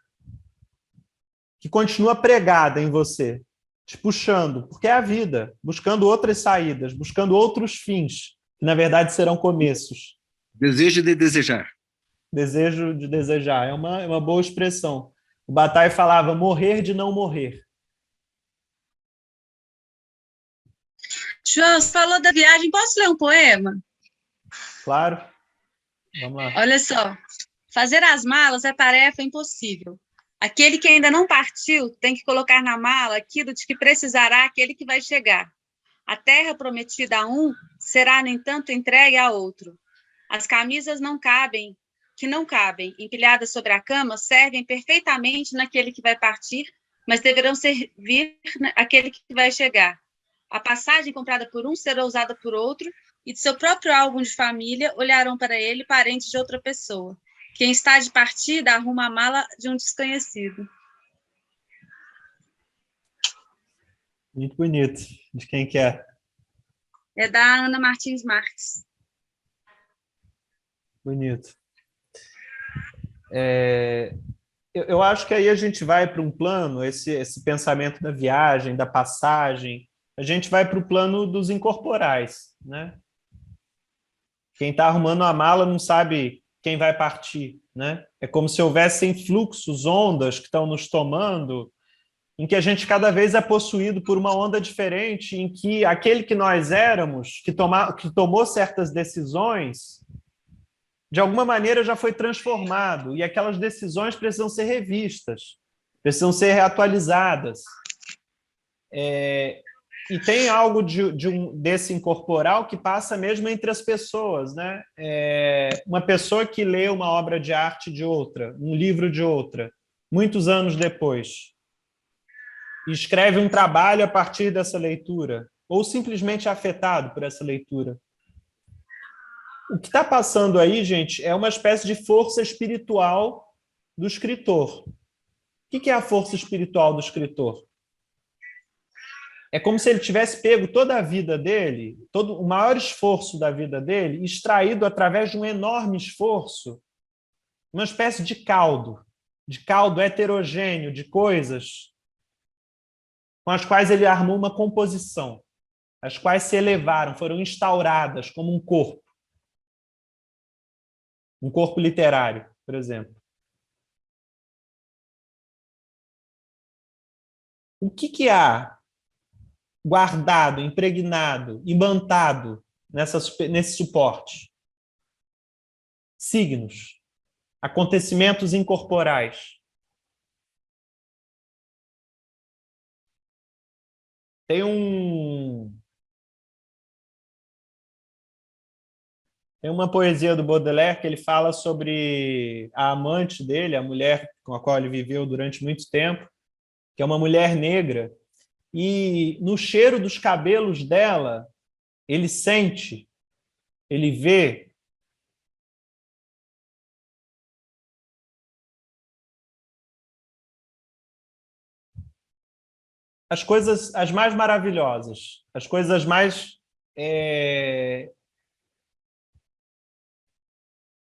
que continua pregada em você, te puxando, porque é a vida, buscando outras saídas, buscando outros fins, que na verdade serão começos. Desejo de desejar. Desejo de desejar, é uma boa expressão. O Bataille falava morrer de não morrer. João, você falou da viagem, posso ler um poema? Claro. Vamos lá. Olha só. Fazer as malas é tarefa impossível. Aquele que ainda não partiu tem que colocar na mala aquilo de que precisará aquele que vai chegar. A terra prometida a um será, no entanto, entregue a outro. As camisas que não cabem, empilhadas sobre a cama, servem perfeitamente naquele que vai partir, mas deverão servir aquele que vai chegar. A passagem comprada por um será usada por outro, e de seu próprio álbum de família olharão para ele parentes de outra pessoa. Quem está de partida arruma a mala de um desconhecido. Muito bonito. De quem que é? É da Ana Martins Marques. Bonito. Eu acho que aí a gente vai para um plano, esse pensamento da viagem, da passagem, a gente vai para o plano dos incorporais, né? Quem está arrumando a mala não sabe quem vai partir, né? É como se houvessem fluxos, ondas que estão nos tomando, em que a gente cada vez é possuído por uma onda diferente, em que aquele que nós éramos, que tomou certas decisões, de alguma maneira já foi transformado, e aquelas decisões precisam ser revistas, precisam ser reatualizadas. E tem algo desse incorporal que passa mesmo entre as pessoas, né? Uma pessoa que lê uma obra de arte de outra, um livro de outra, muitos anos depois, e escreve um trabalho a partir dessa leitura, ou simplesmente é afetado por essa leitura. O que está passando aí, gente, é uma espécie de força espiritual do escritor. O que é a força espiritual do escritor? É como se ele tivesse pego toda a vida dele, todo o maior esforço da vida dele, extraído através de um enorme esforço, uma espécie de caldo heterogêneo de coisas com as quais ele armou uma composição, as quais se elevaram, foram instauradas como um corpo literário, por exemplo. O que há guardado, impregnado, imantado nesse suporte? Signos, acontecimentos incorporais. Tem uma poesia do Baudelaire que ele fala sobre a amante dele, a mulher com a qual ele viveu durante muito tempo, que é uma mulher negra, e no cheiro dos cabelos dela, ele sente, ele vê as coisas as mais maravilhosas, as coisas mais...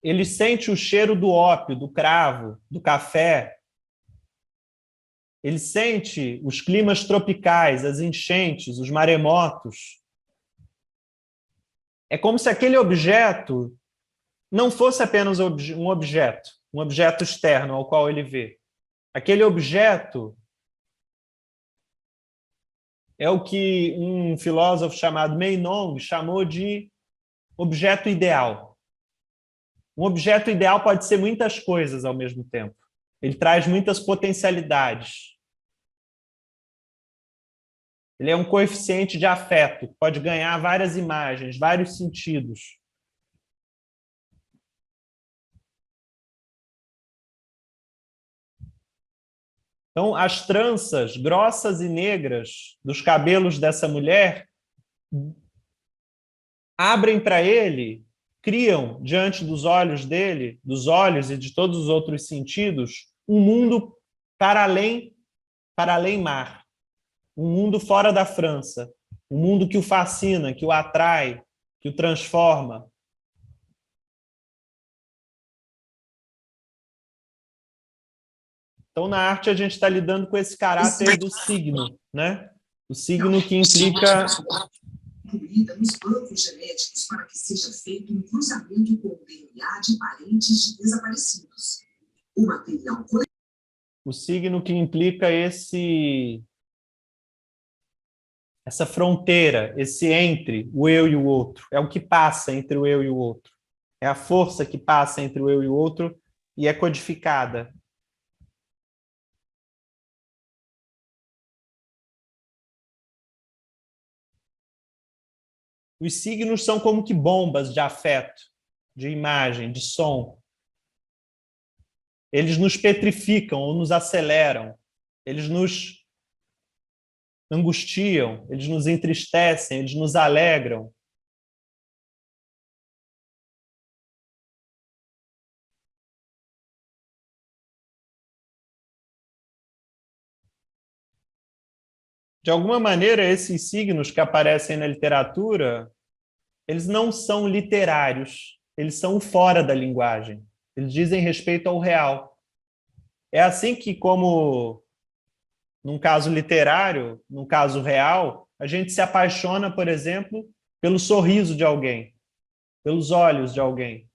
Ele sente o cheiro do ópio, do cravo, do café. Ele sente os climas tropicais, as enchentes, os maremotos. É como se aquele objeto não fosse apenas um objeto externo ao qual ele vê. Aquele objeto é o que um filósofo chamado Meinong chamou de objeto ideal. Um objeto ideal pode ser muitas coisas ao mesmo tempo. Ele traz muitas potencialidades. Ele é um coeficiente de afeto, pode ganhar várias imagens, vários sentidos. Então, as tranças grossas e negras dos cabelos dessa mulher abrem para ele, criam diante dos olhos dele, dos olhos e de todos os outros sentidos, um mundo para além mar, um mundo fora da França, um mundo que o fascina, que o atrai, que o transforma. Então, na arte, a gente está lidando com esse caráter do signo, né? O signo que implica... incluída nos bancos genéticos para que seja feito um cruzamento com o DNA de parentes de desaparecidos. O material... O signo que implica essa fronteira, esse entre o eu e o outro. É o que passa entre o eu e o outro. É a força que passa entre o eu e o outro e é codificada. Os signos são como que bombas de afeto, de imagem, de som. Eles nos petrificam ou nos aceleram. Eles nos angustiam, eles nos entristecem, eles nos alegram. De alguma maneira, esses signos que aparecem na literatura, eles não são literários, eles são fora da linguagem. Eles dizem respeito ao real. É assim que, como num caso literário, num caso real, a gente se apaixona, por exemplo, pelo sorriso de alguém, pelos olhos de alguém,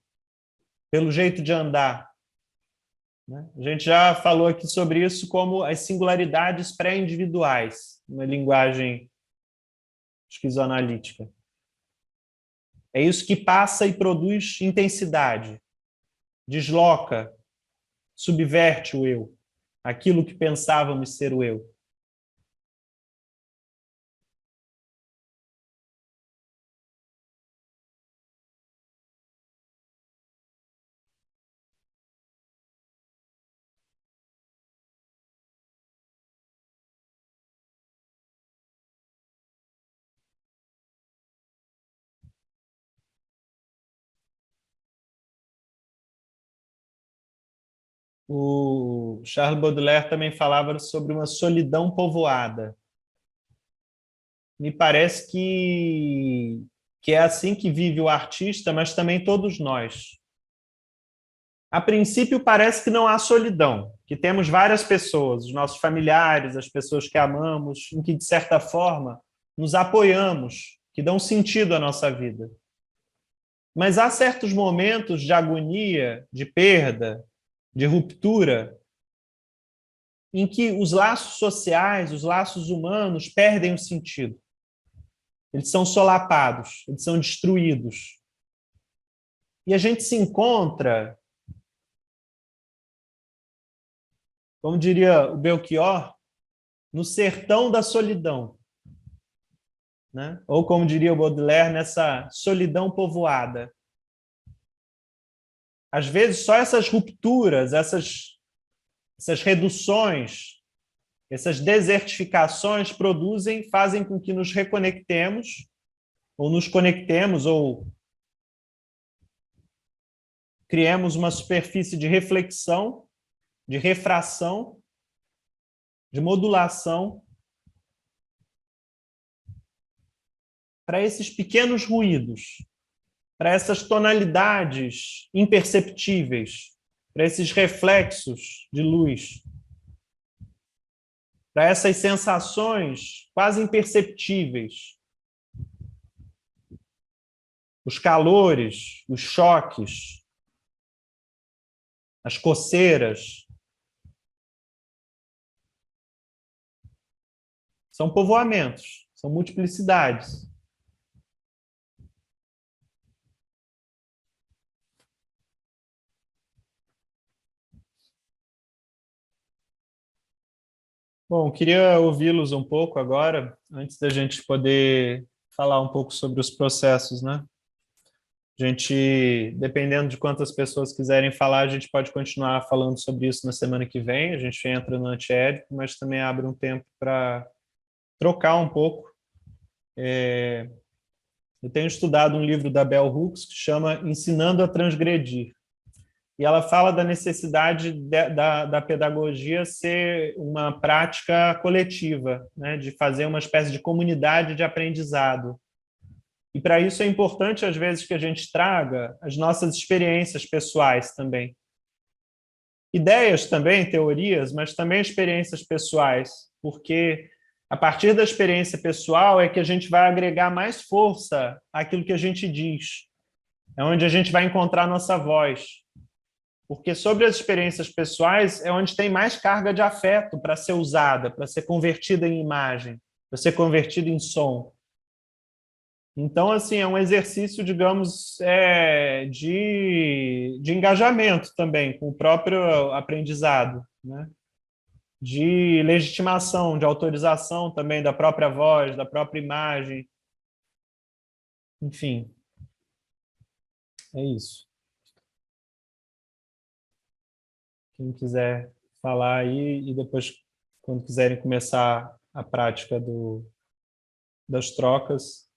pelo jeito de andar. A gente já falou aqui sobre isso como as singularidades pré-individuais, na linguagem esquizoanalítica. É isso que passa e produz intensidade, desloca, subverte o eu, aquilo que pensávamos ser o eu. O Charles Baudelaire também falava sobre uma solidão povoada. Me parece que é assim que vive o artista, mas também todos nós. A princípio, parece que não há solidão, que temos várias pessoas, os nossos familiares, as pessoas que amamos, em que, de certa forma, nos apoiamos, que dão sentido à nossa vida. Mas há certos momentos de agonia, de perda, de ruptura, em que os laços sociais, os laços humanos perdem o sentido. Eles são solapados, eles são destruídos. E a gente se encontra, como diria o Belchior, no sertão da solidão, né? Ou, como diria o Baudelaire, nessa solidão povoada. Às vezes, só essas rupturas, essas reduções, essas desertificações fazem com que nos reconectemos, ou nos conectemos, ou criemos uma superfície de reflexão, de refração, de modulação, para esses pequenos ruídos, para essas tonalidades imperceptíveis, para esses reflexos de luz, para essas sensações quase imperceptíveis, os calores, os choques, as coceiras. São povoamentos, são multiplicidades. Bom, queria ouvi-los um pouco agora, antes da gente poder falar um pouco sobre os processos, né? A gente, dependendo de quantas pessoas quiserem falar, a gente pode continuar falando sobre isso na semana que vem. A gente entra no antiédipo, mas também abre um tempo para trocar um pouco. Eu tenho estudado um livro da Bell Hooks que chama Ensinando a Transgredir. E ela fala da necessidade da pedagogia ser uma prática coletiva, né? De fazer uma espécie de comunidade de aprendizado. E para isso é importante, às vezes, que a gente traga as nossas experiências pessoais também. Ideias também, teorias, mas também experiências pessoais, porque a partir da experiência pessoal é que a gente vai agregar mais força àquilo que a gente diz. É onde a gente vai encontrar a nossa voz. Porque sobre as experiências pessoais é onde tem mais carga de afeto para ser usada, para ser convertida em imagem, para ser convertida em som. Então, assim, é um exercício, digamos, de engajamento também com o próprio aprendizado, né? De legitimação, de autorização também da própria voz, da própria imagem. Enfim, é isso. Quem quiser falar aí, e depois, quando quiserem começar a prática das trocas.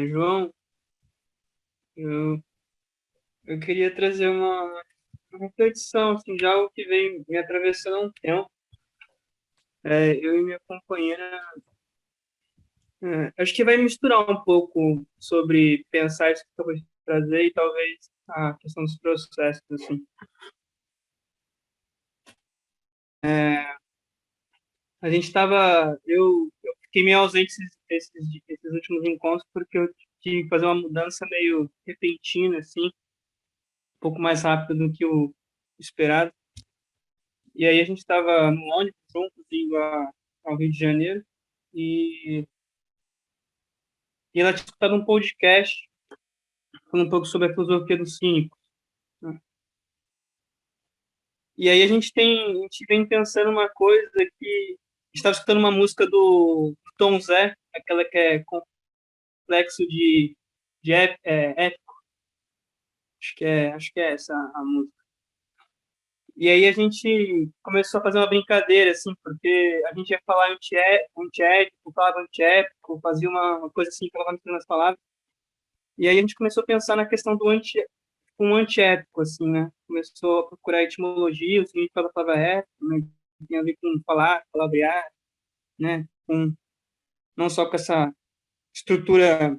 João, eu queria trazer uma reflexão, assim, de algo que vem me atravessando há um tempo. Eu e minha companheira, acho que vai misturar um pouco sobre pensar isso que eu vou trazer e talvez a questão dos processos, assim. A gente estava, eu fiquei meio ausente esses últimos encontros porque eu tive que fazer uma mudança meio repentina, assim, um pouco mais rápido do que o esperado. E aí a gente estava no ônibus juntos indo ao Rio de Janeiro e ela tinha escutado um podcast falando um pouco sobre a filosofia do cínico, né? E aí a gente vem pensando uma coisa que estava escutando uma música do Tom Zé, aquela que é complexo de épico, acho que é essa a música. E aí a gente começou a fazer uma brincadeira, assim, porque a gente ia falar antiético, falava antiépico, fazia uma coisa assim, colocava misturando as palavras. E aí a gente começou a pensar na questão do antiético, assim, né? Começou a procurar etimologia, o significado da palavra ético, né? Tem a ver com falar, palavrear, né? Não só com essa estrutura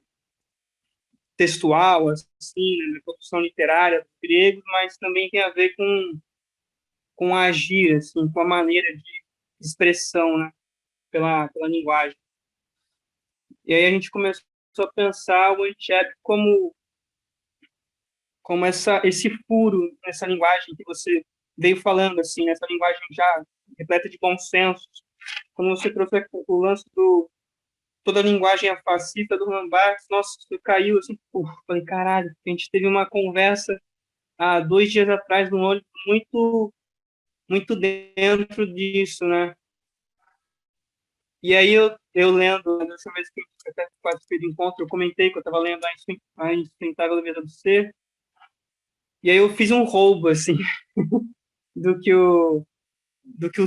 textual, assim, né? Na produção literária dos gregos, mas também tem a ver com agir, assim, com a maneira de expressão, né, pela linguagem. E aí a gente começou a pensar o antiépico como esse furo nessa linguagem que você veio falando, assim, nessa linguagem já repleta de bom senso. Quando você trouxe o lance toda a linguagem é fascista do Roland Barthes, nossa, isso caiu, assim, falei, caralho, a gente teve uma conversa há 2 dias atrás no ônibus muito dentro disso, né? E aí eu lendo, dessa vez que eu até participei do encontro, eu comentei que eu estava lendo a Insustentável Leveza do Ser, e aí eu fiz um roubo, assim, do que o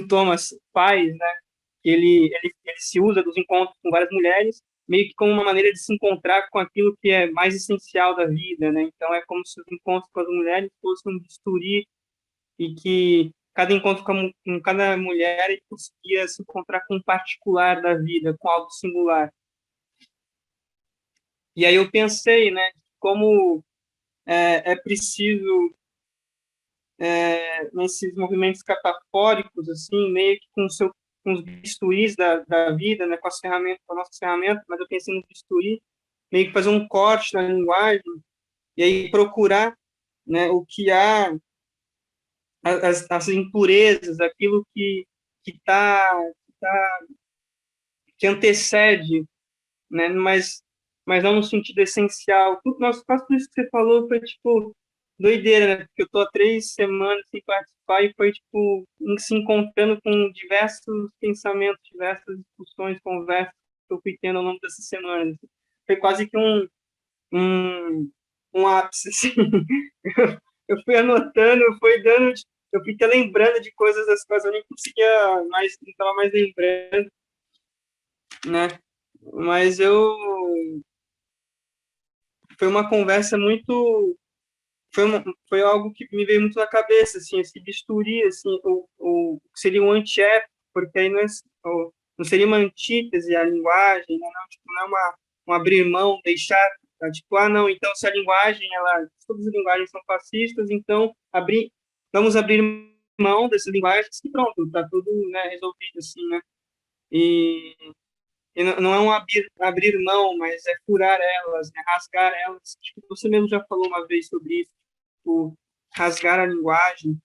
Thomas faz, né? Que ele se usa dos encontros com várias mulheres, meio que como uma maneira de se encontrar com aquilo que é mais essencial da vida, né? Então é como se os encontros com as mulheres fossem um bisturi e que cada encontro com cada mulher ele conseguia se encontrar com um particular da vida, com algo singular. E aí eu pensei, né, como é preciso nesses movimentos catafóricos, assim, meio que com os bisturis da vida, né, com a nossa ferramenta, mas eu pensei no bisturi, meio que fazer um corte na linguagem e aí procurar, né, o que há as impurezas, aquilo que antecede, né? Mas não no sentido essencial. Quase tudo isso que você falou foi tipo doideira, né? Porque eu tô há 3 semanas sem participar e foi tipo se encontrando com diversos pensamentos, diversas discussões, conversas que eu fui tendo ao longo dessas semanas. Foi quase que um ápice, assim. eu fui anotando, eu fui até lembrando de coisas das quais eu nem conseguia mais, não estava mais lembrando, né? Mas foi uma conversa muito, foi algo que me veio muito na cabeça, assim, esse bisturi, assim, seria um antiético, porque aí não seria uma antítese à linguagem, né? Não, tipo, não é um abrir mão, deixar, tá? Tipo, não, então se a linguagem, todas as linguagens são fascistas, então vamos abrir mão dessas linguagens e pronto, tá tudo, né, resolvido, assim, né? E não é um abrir mão, mas é furar elas, né? Rasgar elas. Tipo, você mesmo já falou uma vez sobre isso, tipo, rasgar a linguagem,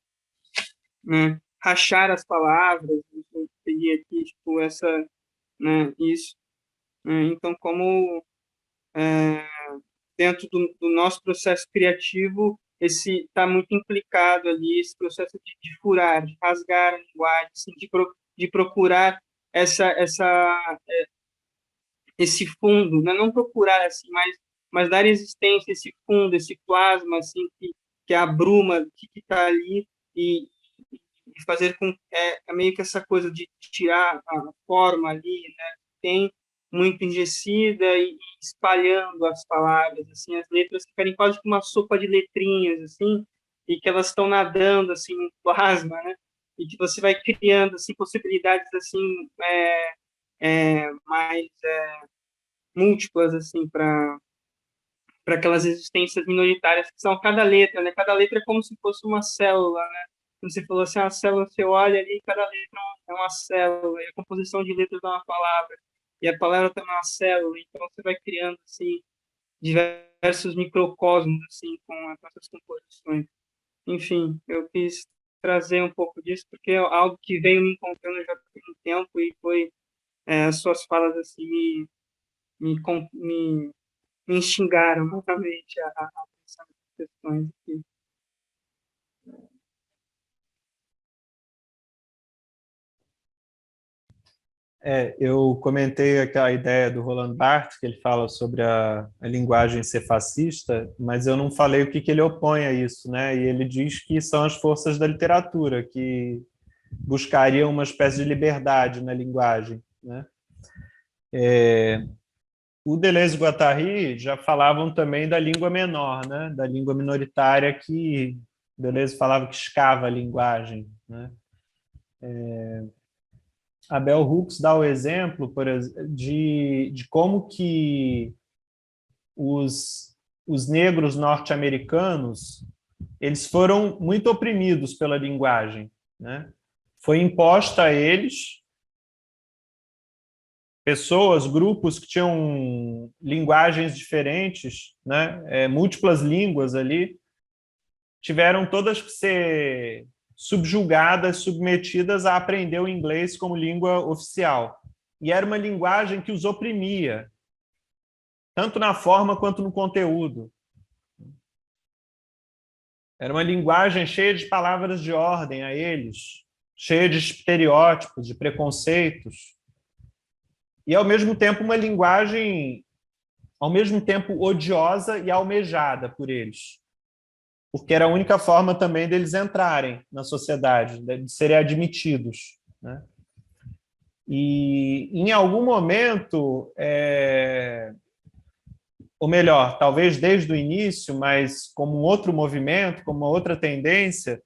né? Rachar as palavras. Eu peguei aqui, tipo, né, isso. Né? Então, como dentro do nosso processo criativo, esse está muito implicado ali, esse processo de furar, de rasgar a linguagem, assim, de procurar esse fundo, né? Não procurar assim, mas dar existência a esse fundo, esse plasma assim que é a bruma que está ali e fazer com meio que essa coisa de tirar a forma ali, né? Tem muito enrijecida e espalhando as palavras, assim, as letras ficarem quase como uma sopa de letrinhas, assim, e que elas estão nadando assim no plasma, né? E que você vai criando assim possibilidades assim mais múltiplas assim para aquelas existências minoritárias que são cada letra, né? Cada letra é como se fosse uma célula, né? Quando você falou assim, a célula, você olha ali, cada letra é uma célula, e a composição de letras é uma palavra, e a palavra também é uma célula, então você vai criando assim diversos microcosmos assim com essas composições. Enfim, eu quis trazer um pouco disso porque é algo que veio me encontrando já por um tempo e foi as suas falas assim me me instigaram novamente a pensar nessas questões aqui. Eu comentei aquela ideia do Roland Barthes, que ele fala sobre a linguagem ser fascista, mas eu não falei o que ele opõe a isso, né? E ele diz que são as forças da literatura que buscariam uma espécie de liberdade na linguagem, né? O Deleuze e Guattari já falavam também da língua menor, né? Da língua minoritária que Deleuze falava que escava a linguagem, né? A Bell Hooks dá o exemplo de como que os negros norte-americanos eles foram muito oprimidos pela linguagem, né? Foi imposta a eles pessoas, grupos que tinham linguagens diferentes, né? Múltiplas línguas ali, tiveram todas que ser subjugadas, submetidas a aprender o inglês como língua oficial. E era uma linguagem que os oprimia, tanto na forma quanto no conteúdo. Era uma linguagem cheia de palavras de ordem a eles, cheia de estereótipos, de preconceitos. E, ao mesmo tempo, uma linguagem, ao mesmo tempo, odiosa e almejada por eles. Porque era a única forma também deles entrarem na sociedade, de serem admitidos, né? E, em algum momento, ou melhor, talvez desde o início, mas como um outro movimento, como uma outra tendência,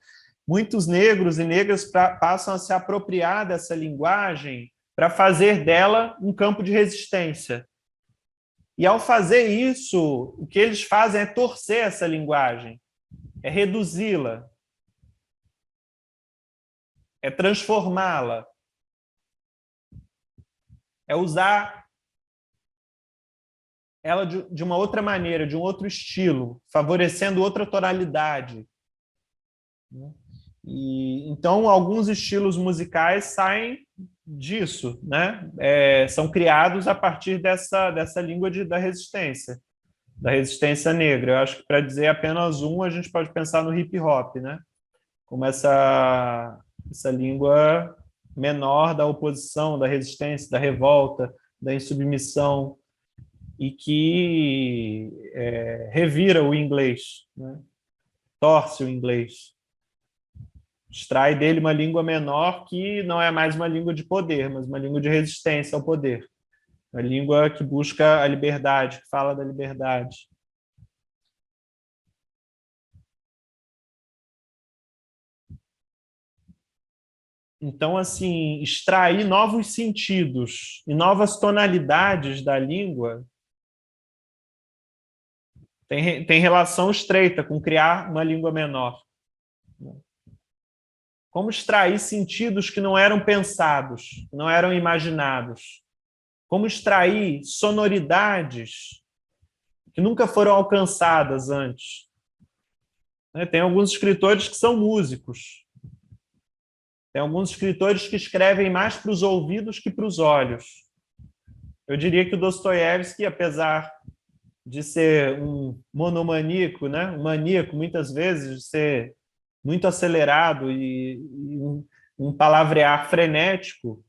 muitos negros e negras passam a se apropriar dessa linguagem para fazer dela um campo de resistência. E, ao fazer isso, o que eles fazem é torcer essa linguagem, é reduzi-la, é transformá-la, é usar ela de uma outra maneira, de um outro estilo, favorecendo outra tonalidade. E, então, alguns estilos musicais saem disso, né? São criados a partir dessa língua da resistência negra. Eu acho que, para dizer apenas um, a gente pode pensar no hip hop, né? Como essa língua menor da oposição, da resistência, da revolta, da insubmissão, e que revira o inglês, né? torce o inglês. Extrai dele uma língua menor que não é mais uma língua de poder, mas uma língua de resistência ao poder. Uma língua que busca a liberdade, que fala da liberdade. Então, assim, extrair novos sentidos e novas tonalidades da língua tem relação estreita com criar uma língua menor. Como extrair sentidos que não eram pensados, que não eram imaginados? Como extrair sonoridades que nunca foram alcançadas antes? Tem alguns escritores que são músicos. Tem alguns escritores que escrevem mais para os ouvidos que para os olhos. Eu diria que o Dostoiévski, apesar de ser um monomaníaco, né? Um maníaco, muitas vezes, de ser muito acelerado e um palavrear frenético,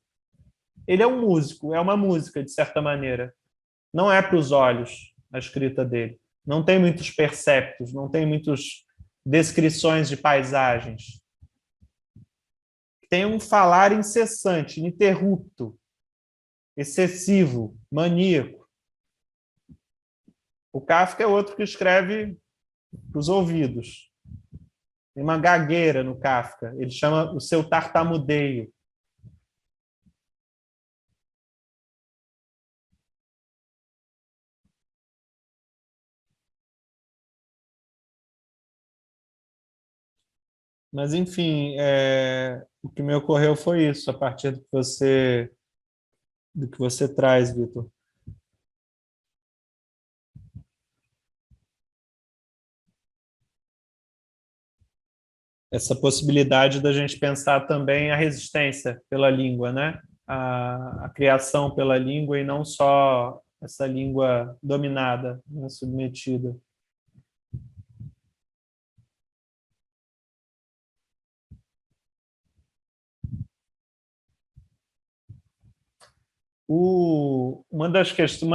ele é um músico, é uma música, de certa maneira. Não é para os olhos a escrita dele. Não tem muitos perceptos, não tem muitas descrições de paisagens. Tem um falar incessante, ininterrupto, excessivo, maníaco. O Kafka é outro que escreve para os ouvidos. Tem uma gagueira no Kafka. Ele chama o seu tartamudeio. Mas, enfim, o que me ocorreu foi isso, a partir do que você traz, Vitor. Essa possibilidade da gente pensar também a resistência pela língua, né? A criação pela língua e não só essa língua dominada, né? Submetida. Uma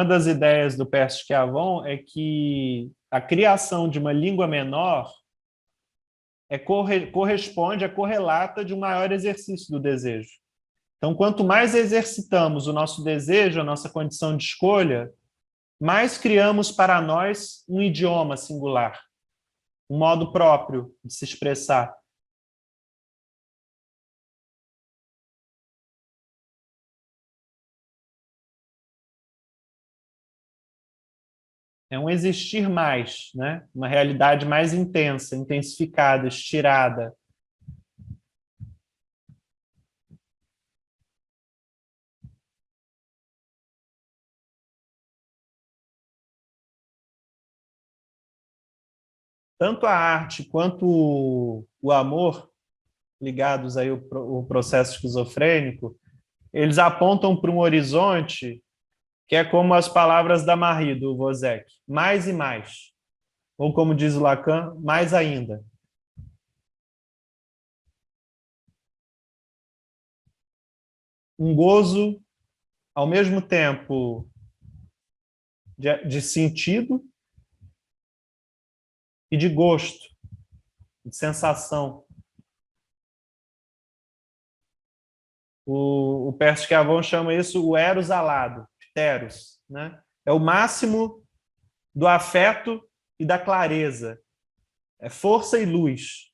das ideias do Percy Schiavon é que a criação de uma língua menor corresponde, correlata de um maior exercício do desejo. Então, quanto mais exercitamos o nosso desejo, a nossa condição de escolha, mais criamos para nós um idioma singular, um modo próprio de se expressar. É um existir mais, né? Uma realidade mais intensa, intensificada, estirada. Tanto a arte quanto o amor, ligados aí ao processo esquizofrênico, eles apontam para um horizonte que é como as palavras da Marie, do Vosek, mais e mais. Ou como diz o Lacan, mais ainda. Um gozo, ao mesmo tempo, de sentido e de gosto, de sensação. O Percy Schiavon chama isso o eros alado, pteros, né? É o máximo do afeto e da clareza. É força e luz.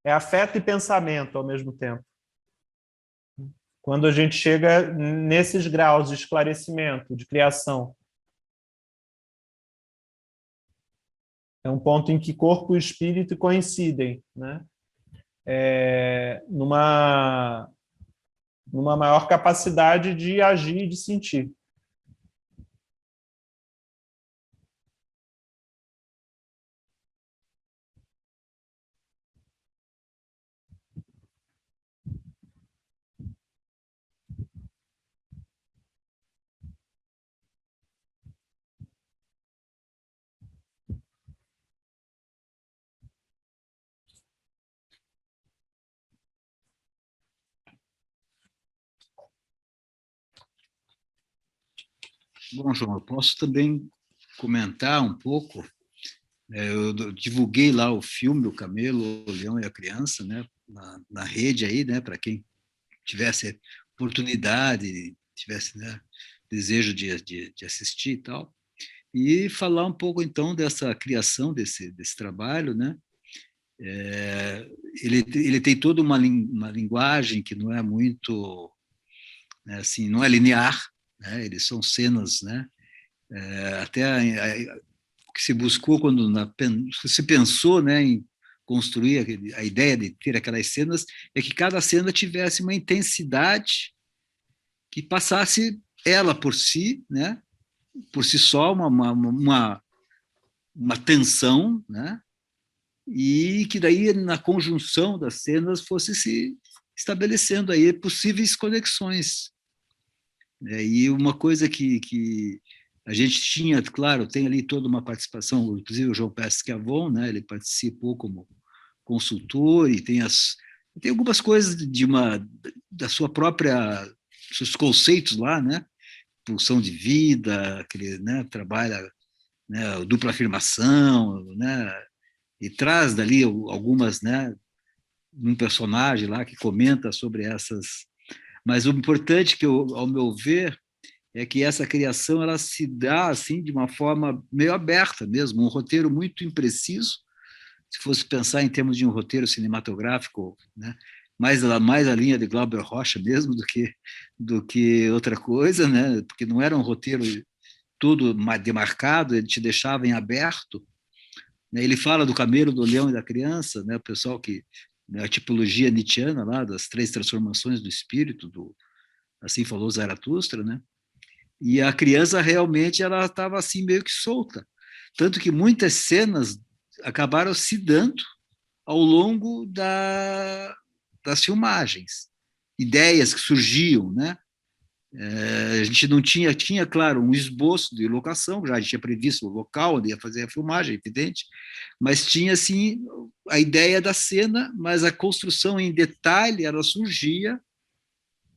É afeto e pensamento ao mesmo tempo. Quando a gente chega nesses graus de esclarecimento, de criação. É um ponto em que corpo e espírito coincidem, né? Numa maior capacidade de agir e de sentir. Bom, João, eu posso também comentar um pouco Eu divulguei lá o filme, O Camelo, o Leão e a Criança, né, na rede aí, né, para quem tivesse oportunidade, tivesse, né, desejo de assistir e tal. E falar um pouco, então, dessa criação desse trabalho, né? Ele tem toda uma linguagem que não é muito, né, assim, não é linear, né? Eles são cenas, né? Até o que se buscou quando se pensou, né, em construir a ideia de ter aquelas cenas é que cada cena tivesse uma intensidade que passasse ela por si, né? Por si só, uma tensão, né? E que daí, na conjunção das cenas, fosse se estabelecendo aí possíveis conexões. E uma coisa que a gente tinha, claro, tem ali toda uma participação, inclusive o João Pescavon, né? Ele participou como consultor e tem algumas coisas da sua própria, seus conceitos lá, né? Pulsão de vida, que ele, né, trabalha, né, dupla afirmação, né? E traz dali algumas, né, um personagem lá que comenta sobre essas. Mas o importante que ao meu ver, é que essa criação ela se dá assim de uma forma meio aberta mesmo, um roteiro muito impreciso. Se fosse pensar em termos de um roteiro cinematográfico, né, mais a linha de Glauber Rocha mesmo do que outra coisa, né, porque não era um roteiro tudo demarcado, ele te deixava em aberto. Ele fala do camelo, do leão e da criança, né? O pessoal que, né, a tipologia nietzschiana lá das 3 transformações do espírito, assim falou Zaratustra, né? E a criança realmente ela estava assim meio que solta, tanto que muitas cenas acabaram se dando ao longo das filmagens, ideias que surgiam, né? A gente não tinha, claro, um esboço de locação, já tinha previsto o local onde ia fazer a filmagem, evidente, mas tinha, assim, a ideia da cena, mas a construção em detalhe, ela surgia,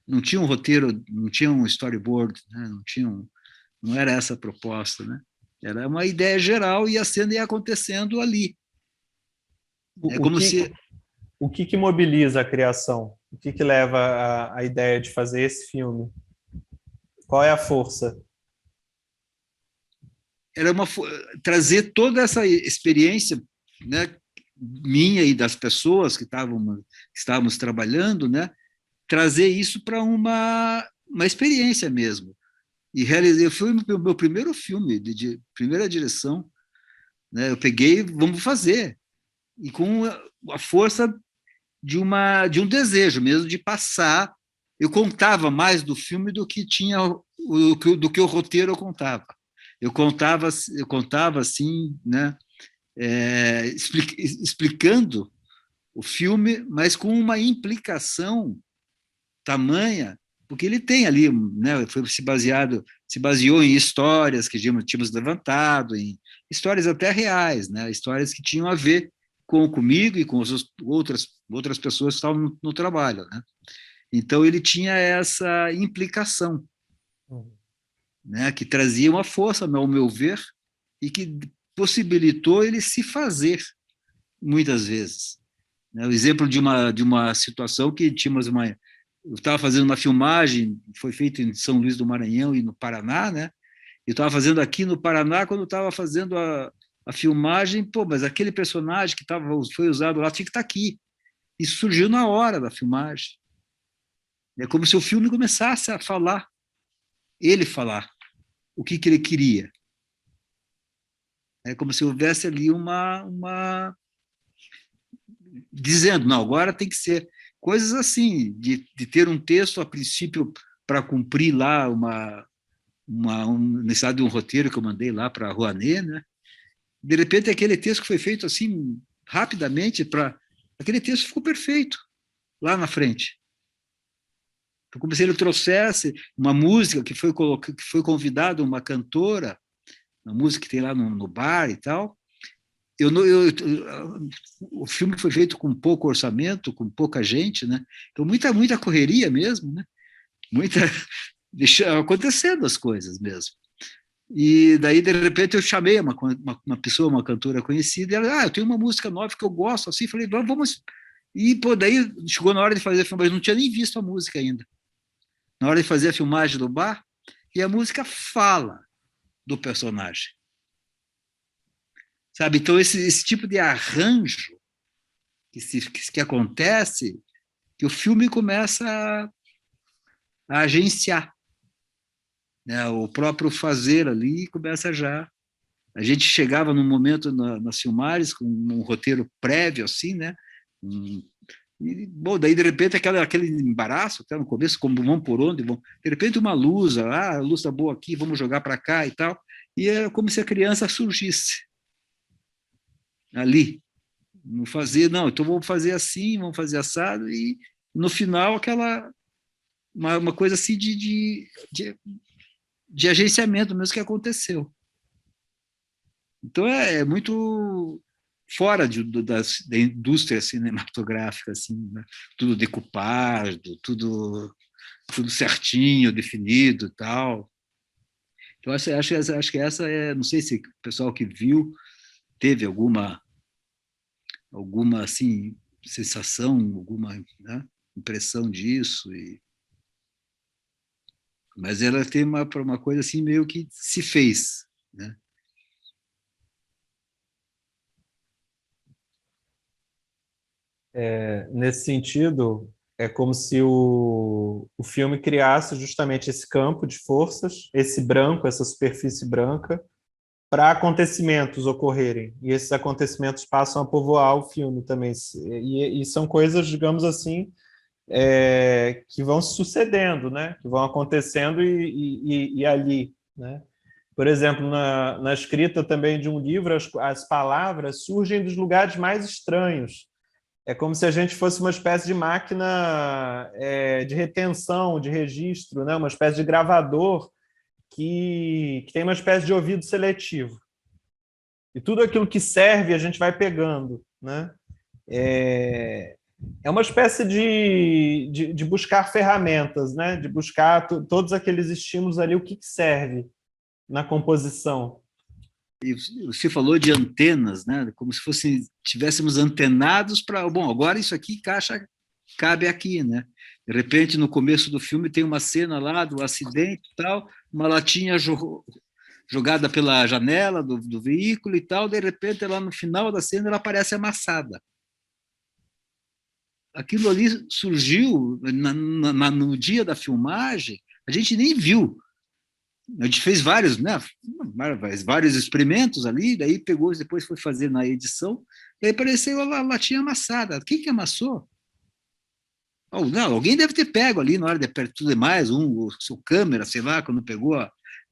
não tinha um roteiro, não tinha um storyboard, né? Não era essa a proposta, né? Era uma ideia geral e a cena ia acontecendo ali. O que mobiliza a criação? O que leva a ideia de fazer esse filme? Qual é a força? Era trazer toda essa experiência, né, minha e das pessoas que estávamos trabalhando, né, trazer isso para uma experiência mesmo. E realizei, foi o meu primeiro filme, de primeira direção, né, eu peguei, vamos fazer, e com a força de um desejo mesmo de passar. Eu contava mais do filme do que tinha do que o roteiro eu contava. Eu contava assim, né, explicando o filme, mas com uma implicação tamanha, porque ele tem ali, né, se baseou em histórias que tínhamos levantado, em histórias até reais, né, histórias que tinham a ver comigo e com as outras pessoas que estavam no trabalho, né? Então ele tinha essa implicação, né, que trazia uma força, ao meu ver, e que possibilitou ele se fazer muitas vezes. O exemplo de uma situação que tínhamos eu estava fazendo uma filmagem, foi feita em São Luís do Maranhão e no Paraná, né? Eu estava fazendo aqui no Paraná, quando eu estava fazendo a filmagem, mas aquele personagem que foi usado lá tinha que estar aqui. Isso surgiu na hora da filmagem. É como se o filme começasse a falar, ele falar o que ele queria. É como se houvesse ali dizendo, não, agora tem que ser coisas assim, de ter um texto a princípio para cumprir lá necessidade de um roteiro que eu mandei lá para a Rouanet, né? De repente aquele texto que foi feito assim rapidamente, aquele texto ficou perfeito lá na frente. Então, como se ele trouxesse uma música que foi convidada uma cantora, uma música que tem lá no bar e tal. O filme foi feito com pouco orçamento, com pouca gente, né? Então muita correria mesmo, né? Acontecendo as coisas mesmo. E daí, de repente, eu chamei uma pessoa, uma cantora conhecida, e ela, eu tenho uma música nova que eu gosto, assim, falei, vamos... E, pô, daí chegou na hora de fazer a filmagem, eu não tinha nem visto a música ainda. Na hora de fazer a filmagem do bar, e a música fala do personagem. Sabe? Então, esse tipo de arranjo que acontece, que o filme começa a agenciar, né? O próprio fazer ali começa já. A gente chegava num momento nas filmagens com um roteiro prévio, assim, né? E, bom, daí de repente aquele embaraço, até no começo, como vão por onde vão, de repente uma luz, a luz está boa aqui, vamos jogar para cá e tal, e é como se a criança surgisse ali, não fazer, não, então vamos fazer assim, vamos fazer assado, e no final uma coisa assim de agenciamento mesmo que aconteceu. Então é muito fora da indústria cinematográfica, assim, né? Tudo decupado, tudo certinho, definido, tal. Então acho que essa é, não sei se o pessoal que viu teve alguma assim sensação, alguma, né, impressão disso, mas ela tem uma coisa assim meio que se fez, né? Nesse sentido, é como se o filme criasse justamente esse campo de forças, esse branco, essa superfície branca, para acontecimentos ocorrerem. E esses acontecimentos passam a povoar o filme também. E são coisas, digamos assim, que vão se sucedendo, né? Que vão acontecendo e ali, né? Por exemplo, na escrita também de um livro, as palavras surgem dos lugares mais estranhos. É como se a gente fosse uma espécie de máquina de retenção, de registro, né? Uma espécie de gravador que tem uma espécie de ouvido seletivo. E tudo aquilo que serve a gente vai pegando, né? É uma espécie de buscar ferramentas, né? De buscar todos aqueles estímulos ali, o que serve na composição. E você falou de antenas, né? Como se tivéssemos antenados para, bom, agora isso aqui cabe aqui, né? De repente, no começo do filme tem uma cena lá do acidente e tal, uma latinha jogada pela janela do veículo e tal, de repente, lá no final da cena, ela aparece amassada. Aquilo ali surgiu no dia da filmagem, a gente nem viu. A gente fez vários, né, vários experimentos ali, daí pegou, depois foi fazer na edição, e aí apareceu a latinha amassada. Quem que amassou? Oh, não, alguém deve ter pego ali na hora de apertar tudo demais, o seu câmera, sei lá, quando pegou,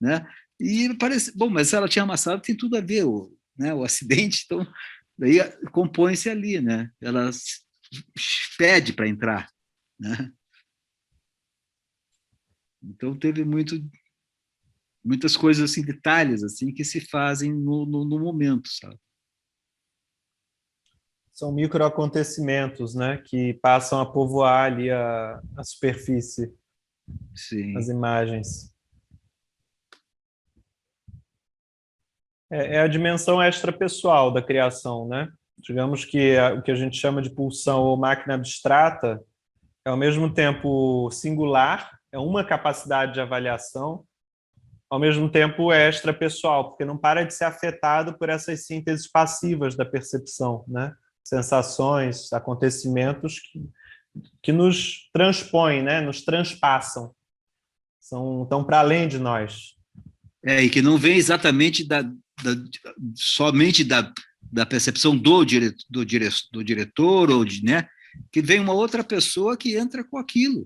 né? E parece, bom, mas se ela tinha amassado, tem tudo a ver, né, o acidente, então, daí compõe-se ali, né? Ela pede para entrar, né? Então teve muitas coisas assim, detalhes assim que se fazem no momento, sabe? São microacontecimentos, né? Que passam a povoar ali a superfície, as Sim. imagens. É a dimensão extrapessoal da criação, né? Digamos que o que a gente chama de pulsão ou máquina abstrata é ao mesmo tempo singular, é uma capacidade de avaliação, ao mesmo tempo é extrapessoal, porque não para de ser afetado por essas sínteses passivas da percepção, né? Sensações, acontecimentos que nos transpõem, né? Nos transpassam, estão para além de nós. E que não vem exatamente somente da percepção do diretor, ou né? Que vem uma outra pessoa que entra com aquilo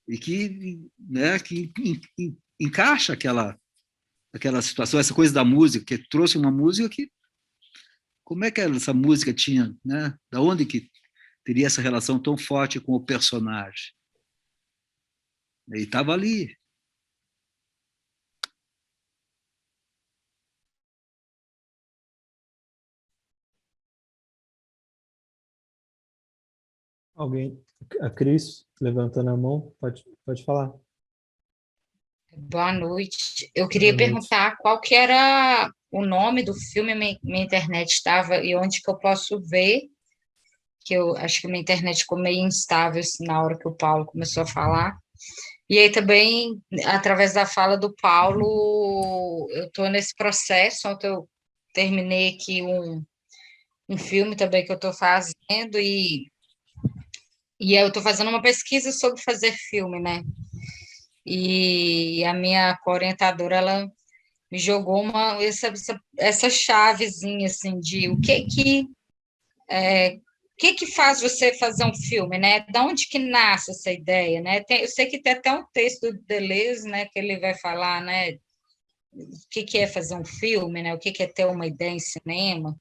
e né, que encaixa aquela situação, essa coisa da música, que trouxe uma música que, como é que essa música tinha, né? Da onde que teria essa relação tão forte com o personagem? E estava ali. Alguém? A Cris, levantando a mão, pode falar. Boa noite. Eu queria Boa noite. perguntar qual que era o nome do filme, minha internet estava, e onde que eu posso ver, que eu acho que minha internet ficou meio instável assim, na hora que o Paulo começou a falar. E aí também, através da fala do Paulo, eu estou nesse processo, ontem eu terminei aqui um filme também que eu estou fazendo, e eu estou fazendo uma pesquisa sobre fazer filme, né? E a minha orientadora, ela me jogou essa chavezinha, assim, de o que que faz você fazer um filme, né? Da onde que nasce essa ideia, né? Eu sei que tem até um texto do Deleuze, né, que ele vai falar, né, o que é fazer um filme, né? O que é ter uma ideia em cinema.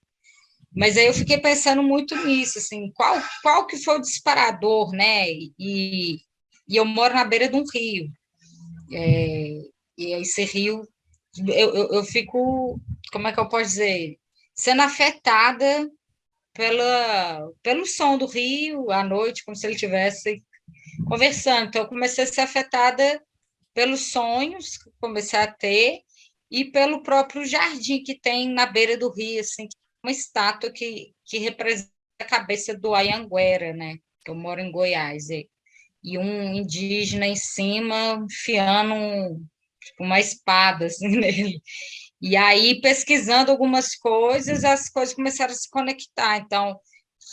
Mas aí eu fiquei pensando muito nisso, assim, qual que foi o disparador, né? E eu moro na beira de um rio, e esse rio, eu fico, como é que eu posso dizer? Sendo afetada pelo som do rio à noite, como se ele estivesse conversando. Então, eu comecei a ser afetada pelos sonhos que eu comecei a ter e pelo próprio jardim que tem na beira do rio, assim, uma estátua que representa a cabeça do Anhanguera, né? Eu moro em Goiás, e um indígena em cima enfiando tipo, uma espada assim, nele. E aí, pesquisando algumas coisas, as coisas começaram a se conectar. Então,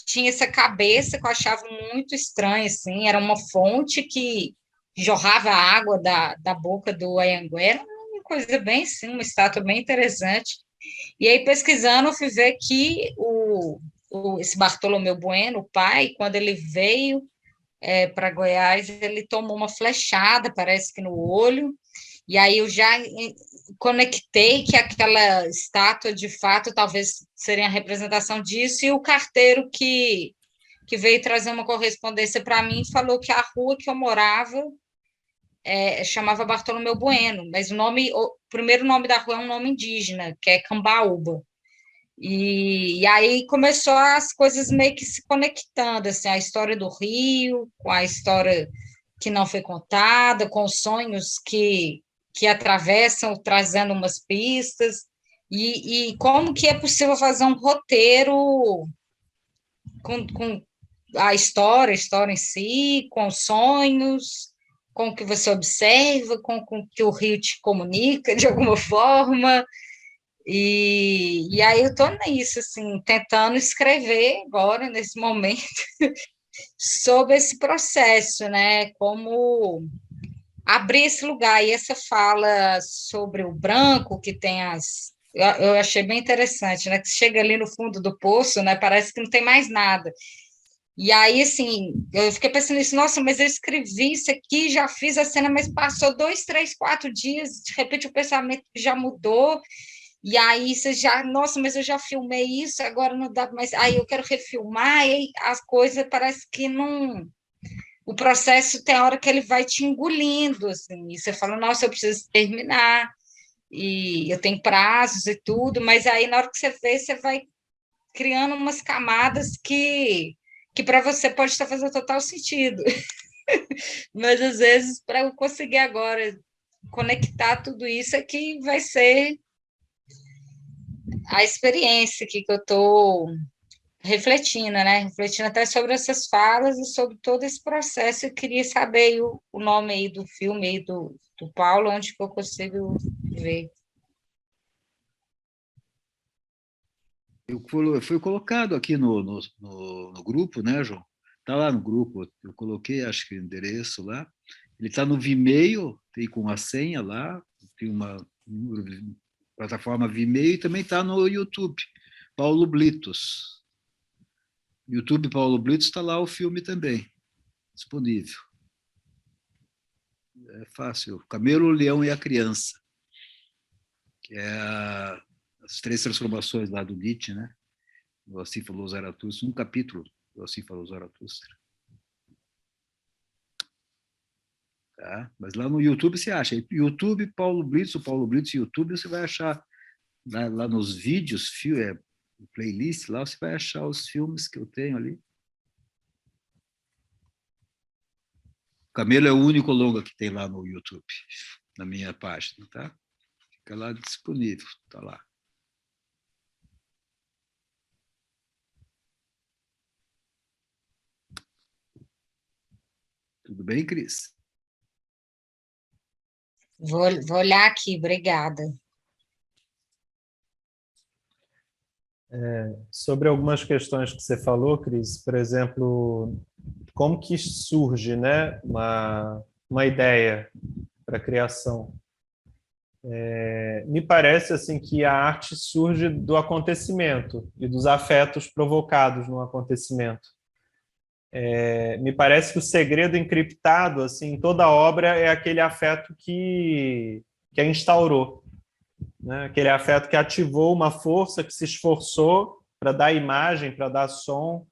tinha essa cabeça que eu achava muito estranha, assim, era uma fonte que jorrava água da boca do Anhanguera, uma coisa bem assim, uma estátua bem interessante. E aí, pesquisando, eu fui ver que esse Bartolomeu Bueno, o pai, quando ele veio para Goiás, ele tomou uma flechada, parece que no olho, e aí eu já conectei que aquela estátua, de fato, talvez seria a representação disso, e o carteiro que veio trazer uma correspondência para mim falou que a rua que eu morava chamava Bartolomeu Bueno, mas o primeiro nome da rua é um nome indígena, que é Cambaúba. E aí começou as coisas meio que se conectando, assim, a história do Rio, com a história que não foi contada, com os sonhos que atravessam, trazendo umas pistas, e como que é possível fazer um roteiro com a história em si, com sonhos, com o que você observa, com o que o Rio te comunica de alguma forma, e aí eu estou nisso, assim, tentando escrever agora, nesse momento, sobre esse processo, né? Como abrir esse lugar. E essa fala sobre o branco, que tem as. Eu achei bem interessante, né? Que chega ali no fundo do poço, né? Parece que não tem mais nada. E aí, assim, eu fiquei pensando nisso, nossa, mas eu escrevi isso aqui, já fiz a cena, mas passou 2, 3, 4 dias, de repente o pensamento já mudou. E aí você já, nossa, mas eu já filmei isso, agora não dá mais. Aí eu quero refilmar, e aí as coisas parece que não. O processo tem hora que ele vai te engolindo, assim, e você fala, nossa, eu preciso terminar, e eu tenho prazos e tudo, mas aí na hora que você vê, você vai criando umas camadas que para você pode estar fazendo total sentido. Mas às vezes, para eu conseguir agora conectar tudo isso, é que vai ser a experiência que eu estou refletindo, né? Refletindo até sobre essas falas e sobre todo esse processo. Eu queria saber o nome aí do filme aí do Paulo, onde que eu consigo ver. Foi colocado aqui no grupo, né, João? Está lá no grupo, eu coloquei, acho que o endereço lá. Ele está no Vimeo, tem com a senha lá, tem uma plataforma Vimeo e também está no YouTube, Paulo Blitos. YouTube Paulo Blitos está lá o filme também, disponível. É fácil. Camelo, o Leão e a Criança, que é as 3 transformações lá do Nietzsche, né? O Assim Falou Zaratustra, um capítulo do Assim Falou Zaratustra. Tá? Mas lá no YouTube você acha. YouTube, Paulo Blitz, o Paulo Blitz, YouTube, você vai achar lá nos vídeos, playlist, lá você vai achar os filmes que eu tenho ali. Camelo é o único longa que tem lá no YouTube. na minha página, tá? Fica lá disponível, tá lá. Tudo bem, Cris? Vou olhar aqui, obrigada. Sobre algumas questões que você falou, Cris, por exemplo, como que surge, né, uma ideia para a criação? Me parece assim que a arte surge do acontecimento e dos afetos provocados no acontecimento. Me parece que o segredo encriptado assim, em toda obra é aquele afeto que a instaurou, né? Aquele afeto que ativou uma força, que se esforçou para dar imagem, para dar som.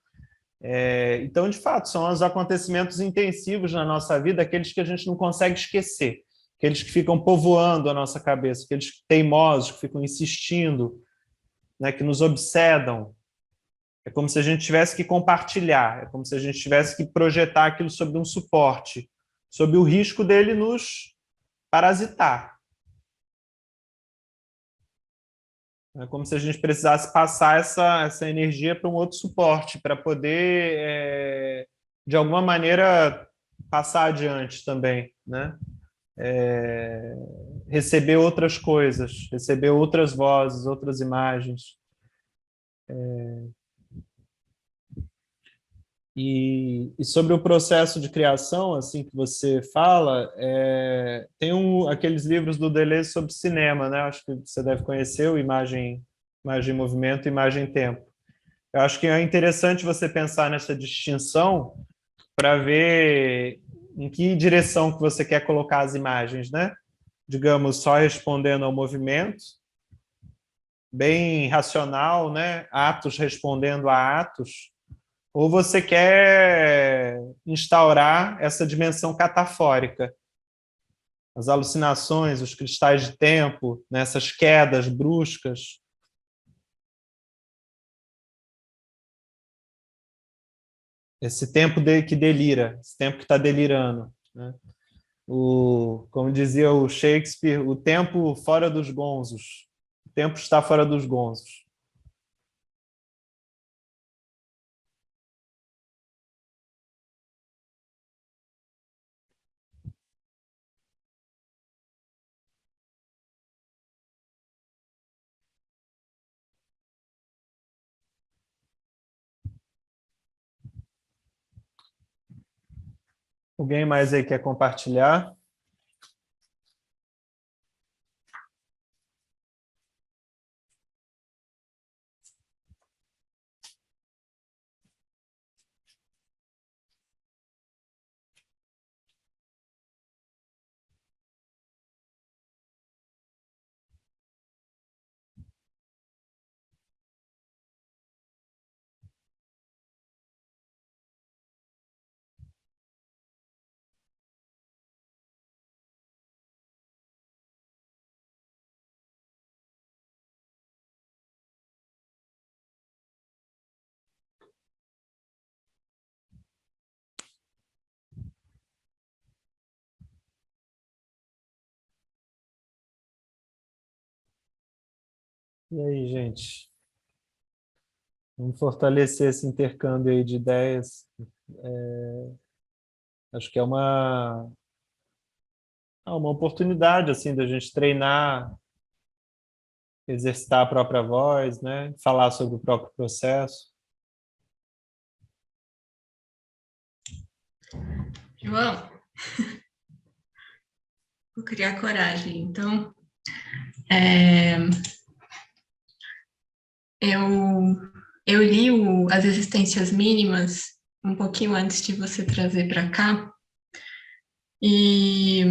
Então, de fato, são os acontecimentos intensivos na nossa vida, aqueles que a gente não consegue esquecer, aqueles que ficam povoando a nossa cabeça, aqueles teimosos que ficam insistindo, né, que nos obsedam. É como se a gente tivesse que compartilhar, é como se a gente tivesse que projetar aquilo sobre um suporte, sob o risco dele nos parasitar. É como se a gente precisasse passar essa energia para um outro suporte, para poder, de alguma maneira, passar adiante também, né? Receber outras coisas, receber outras vozes, outras imagens. E sobre o processo de criação, assim que você fala, tem aqueles livros do Deleuze sobre cinema, né? Acho que você deve conhecer o Imagem em Movimento, Imagem em Tempo. Eu acho que é interessante você pensar nessa distinção para ver em que direção que você quer colocar as imagens, né? Digamos, só respondendo ao movimento, bem racional, né? Atos respondendo a atos, ou você quer instaurar essa dimensão catafórica, as alucinações, os cristais de tempo, nessas quedas bruscas. Esse tempo que delira, esse tempo que está delirando, né? Como dizia o Shakespeare, o tempo fora dos gonzos. O tempo está fora dos gonzos. Alguém mais aí quer compartilhar? E aí, gente? Vamos fortalecer esse intercâmbio aí de ideias. Acho que é uma oportunidade assim da gente treinar, exercitar a própria voz, né? Falar sobre o próprio processo. João, vou criar coragem. Então, eu li As Existências Mínimas um pouquinho antes de você trazer para cá, e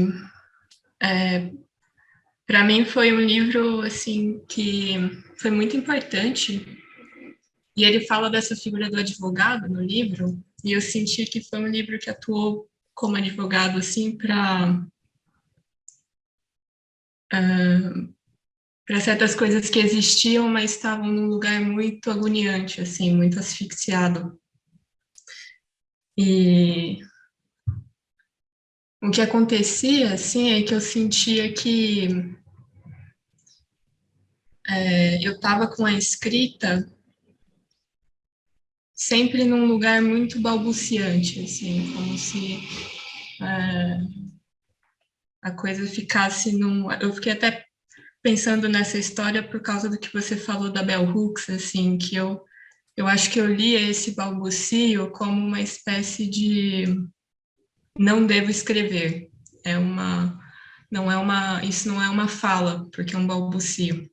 para mim foi um livro assim que foi muito importante, e ele fala dessa figura do advogado no livro, e eu senti que foi um livro que atuou como advogado assim para certas coisas que existiam, mas estavam num lugar muito agoniante, assim, muito asfixiado. E o que acontecia, assim, é que eu sentia que eu estava com a escrita sempre num lugar muito balbuciante, assim, como se a coisa ficasse num... Eu fiquei até pensando nessa história por causa do que você falou da Bell Hooks, assim, que eu acho que eu lia esse balbucio como uma espécie de não devo escrever. Isso não é uma fala, porque é um balbucio.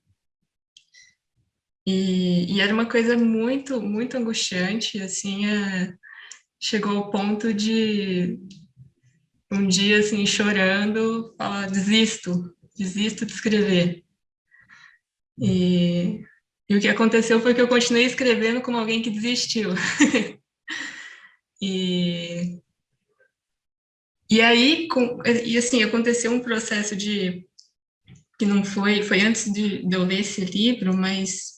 E era uma coisa muito, muito angustiante, assim, chegou ao ponto de um dia, assim, chorando, falar, desisto de escrever. E o que aconteceu foi que eu continuei escrevendo como alguém que desistiu. E aí, assim, aconteceu um processo que não foi antes de eu ler esse livro, mas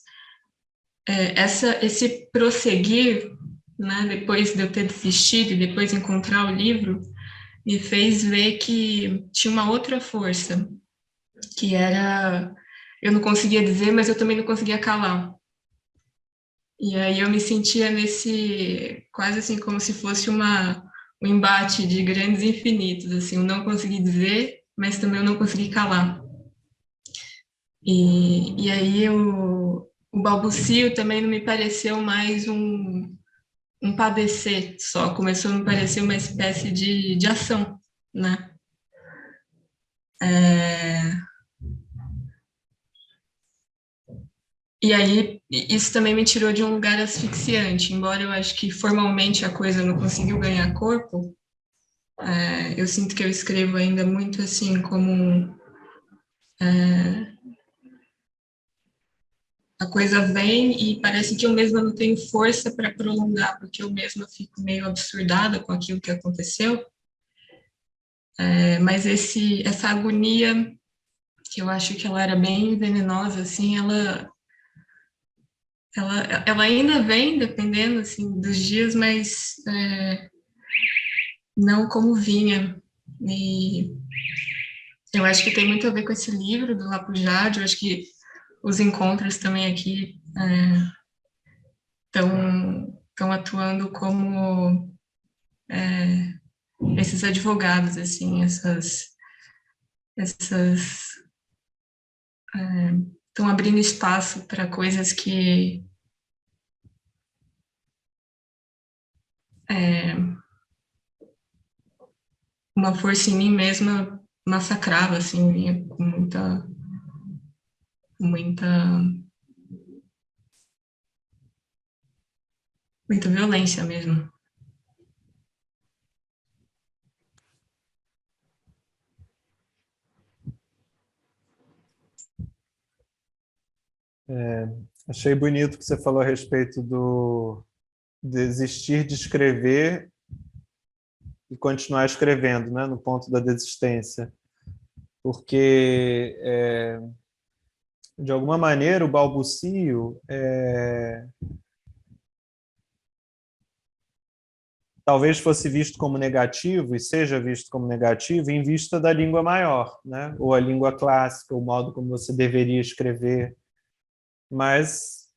esse prosseguir, né, depois de eu ter desistido e depois encontrar o livro, me fez ver que tinha uma outra força, que era, eu não conseguia dizer, mas eu também não conseguia calar. E aí eu me sentia quase assim, como se fosse um embate de grandes infinitos, assim, eu não consegui dizer, mas também eu não consegui calar. E aí o balbucio também não me pareceu mais um padecer só, começou a me parecer uma espécie de ação, né? E aí, isso também me tirou de um lugar asfixiante, embora eu acho que formalmente a coisa não conseguiu ganhar corpo, eu sinto que eu escrevo ainda muito assim, como a coisa vem e parece que eu mesma não tenho força para prolongar, porque eu mesma fico meio absurdada com aquilo que aconteceu, mas essa agonia, que eu acho que ela era bem venenosa, assim, ela ainda vem, dependendo, assim, dos dias, mas não como vinha. E eu acho que tem muito a ver com esse livro do Lapujade, eu acho que os encontros também aqui estão atuando como esses advogados, assim, estão abrindo espaço para coisas que uma força em mim mesma massacrava, assim, vinha com muita violência mesmo. Achei bonito o que você falou a respeito do desistir de escrever e continuar escrevendo, né, no ponto da desistência. Porque, de alguma maneira, o balbucio talvez fosse visto como negativo, e seja visto como negativo, em vista da língua maior, né? Ou a língua clássica, o modo como você deveria escrever. Mas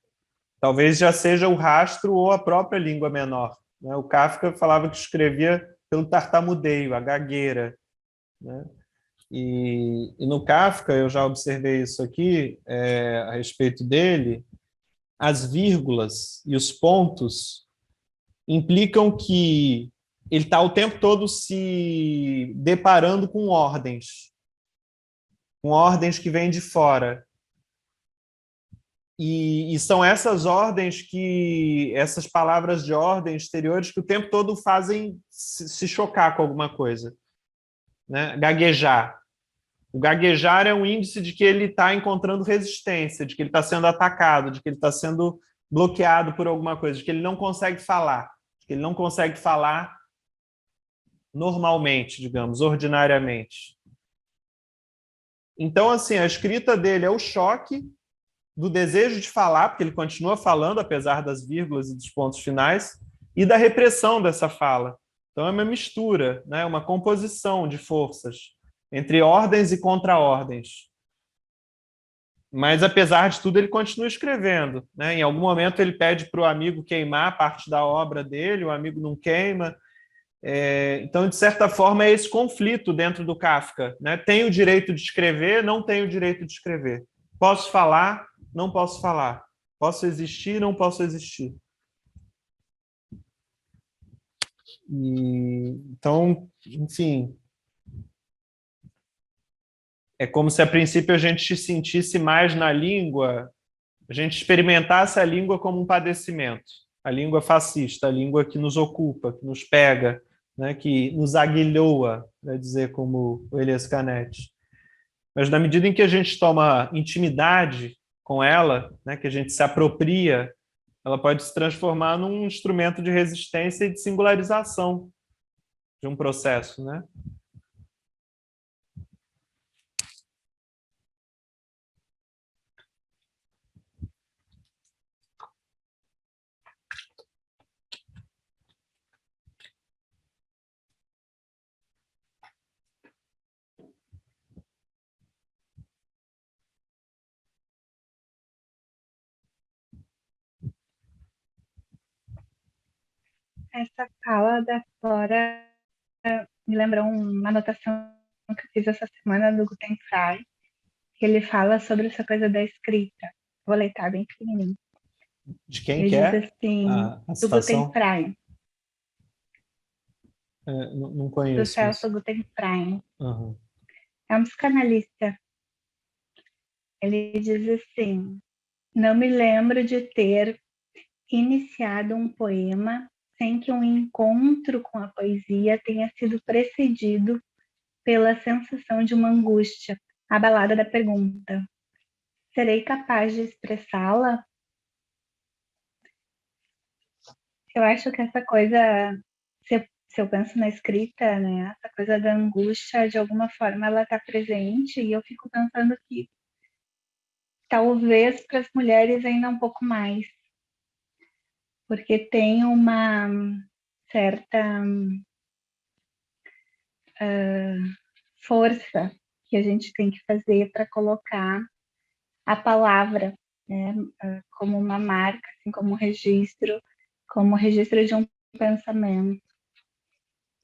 talvez já seja o rastro ou a própria língua menor, né? O Kafka falava que escrevia pelo tartamudeio, a gagueira, né? E no Kafka, eu já observei isso aqui, a respeito dele, as vírgulas e os pontos implicam que ele está o tempo todo se deparando com ordens que vêm de fora. E são essas ordens essas palavras de ordem exteriores que o tempo todo fazem se chocar com alguma coisa, né? Gaguejar. O gaguejar é um índice de que ele está encontrando resistência, de que ele está sendo atacado, de que ele está sendo bloqueado por alguma coisa, de que ele não consegue falar, normalmente, digamos, ordinariamente. Então, assim, a escrita dele é o choque do desejo de falar, porque ele continua falando, apesar das vírgulas e dos pontos finais, e da repressão dessa fala, Então, é uma mistura, né? Uma composição de forças entre ordens e contra-ordens. Mas, apesar de tudo, ele continua escrevendo, né? Em algum momento, ele pede para o amigo queimar parte da obra dele, o amigo não queima. Então, de certa forma, é esse conflito dentro do Kafka, né? Tenho o direito de escrever, não tenho o direito de escrever. Posso falar, não posso falar. Posso existir, não posso existir. Então, enfim, é como se a princípio a gente se sentisse mais na língua, a gente experimentasse a língua como um padecimento, a língua fascista, a língua que nos ocupa, que nos pega, né, que nos aguilhoa, para dizer como o Elias Canetti. Mas na medida em que a gente toma intimidade com ela, né, que a gente se apropria, ela pode se transformar num instrumento de resistência e de singularização de um processo, né? Essa fala da Flora me lembrou uma anotação que eu fiz essa semana do Guten Frey, que ele fala sobre essa coisa da escrita. Vou ler, tá bem pequenininho. De quem ele que diz é assim, a do Guten citação? Frey. Não Do conheço Celso isso. Guten Frey. Uhum. É um psicanalista. Ele diz assim: não me lembro de ter iniciado um poema sem que um encontro com a poesia tenha sido precedido pela sensação de uma angústia, abalada da pergunta: serei capaz de expressá-la? Eu acho que essa coisa, se eu penso na escrita, né, essa coisa da angústia, de alguma forma, ela está presente, e eu fico pensando que talvez para as mulheres ainda um pouco mais, porque tem uma certa força que a gente tem que fazer para colocar a palavra, né, como uma marca, assim, como registro de um pensamento.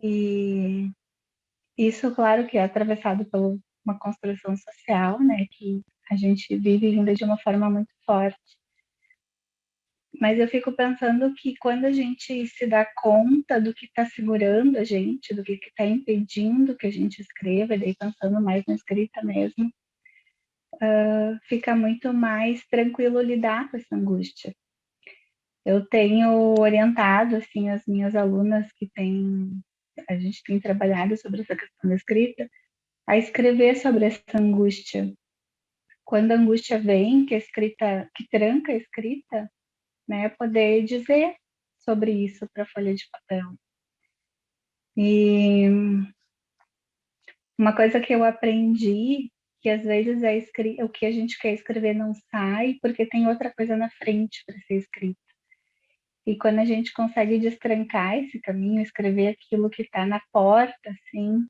E isso, claro, que é atravessado por uma construção social, né, que a gente vive ainda de uma forma muito forte. Mas eu fico pensando que quando a gente se dá conta do que está segurando a gente, do que está impedindo que a gente escreva, e daí pensando mais na escrita mesmo, fica muito mais tranquilo lidar com essa angústia. Eu tenho orientado assim as minhas alunas a gente tem trabalhado sobre essa questão da escrita, a escrever sobre essa angústia. Quando a angústia vem, que tranca a escrita, né, poder dizer sobre isso para a folha de papel. E uma coisa que eu aprendi, que às vezes o que a gente quer escrever não sai, porque tem outra coisa na frente para ser escrita. E quando a gente consegue destrancar esse caminho, escrever aquilo que está na porta, assim,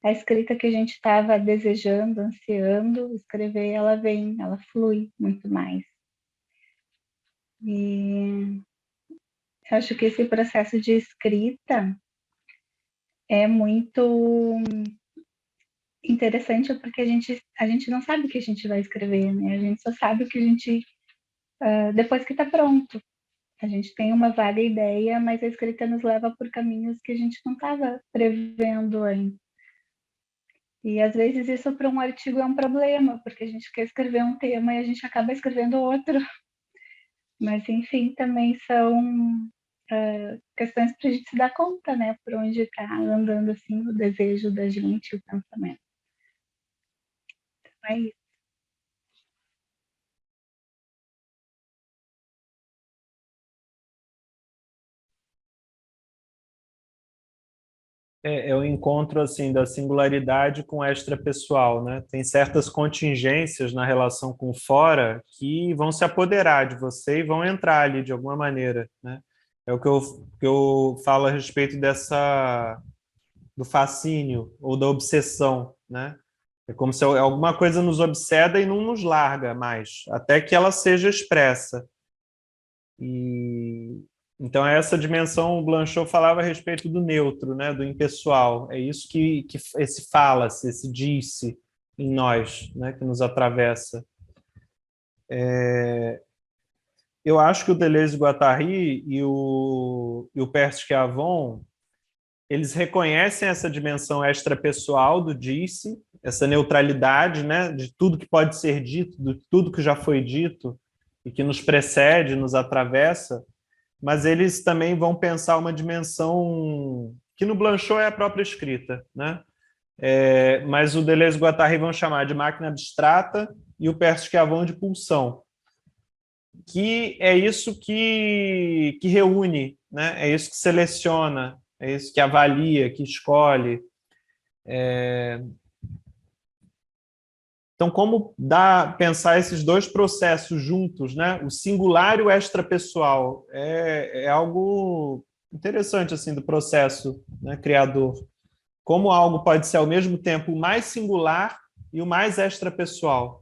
a escrita que a gente estava desejando, ansiando, escrever, ela vem, ela flui muito mais. E eu acho que esse processo de escrita é muito interessante, porque a gente não sabe o que a gente vai escrever, né? A gente só sabe o que a gente, depois que está pronto. A gente tem uma vaga ideia, mas a escrita nos leva por caminhos que a gente não estava prevendo antes. E às vezes isso para um artigo é um problema, porque a gente quer escrever um tema e a gente acaba escrevendo outro. Mas, enfim, também são questões para a gente se dar conta, né? Por onde está andando assim o desejo da gente, o pensamento. Então, é isso. É o encontro assim da singularidade com o extrapessoal, né? Tem certas contingências na relação com o fora que vão se apoderar de você e vão entrar ali de alguma maneira, né? É o que eu falo a respeito do fascínio ou da obsessão, né? É como se alguma coisa nos obseda e não nos larga mais, até que ela seja expressa. E então essa dimensão, o Blanchot falava a respeito do neutro, né, do impessoal. É isso que esse fala-se, esse diz-se em nós, né, que nos atravessa. Eu acho que o Deleuze e Guattari e o Percy Schiavon, eles reconhecem essa dimensão extrapessoal do diz-se, essa neutralidade, né, de tudo que pode ser dito, de tudo que já foi dito e que nos precede, nos atravessa, mas eles também vão pensar uma dimensão que no Blanchot é a própria escrita, né? Mas o Deleuze e o Guattari vão chamar de máquina abstrata e o Percy Schiavon de pulsão, que é isso que reúne, né? É isso que seleciona, é isso que avalia, que escolhe. Então, como pensar esses dois processos juntos, né? O singular e o extrapessoal, é algo interessante assim do processo, né, criador. Como algo pode ser ao mesmo tempo o mais singular e o mais extrapessoal.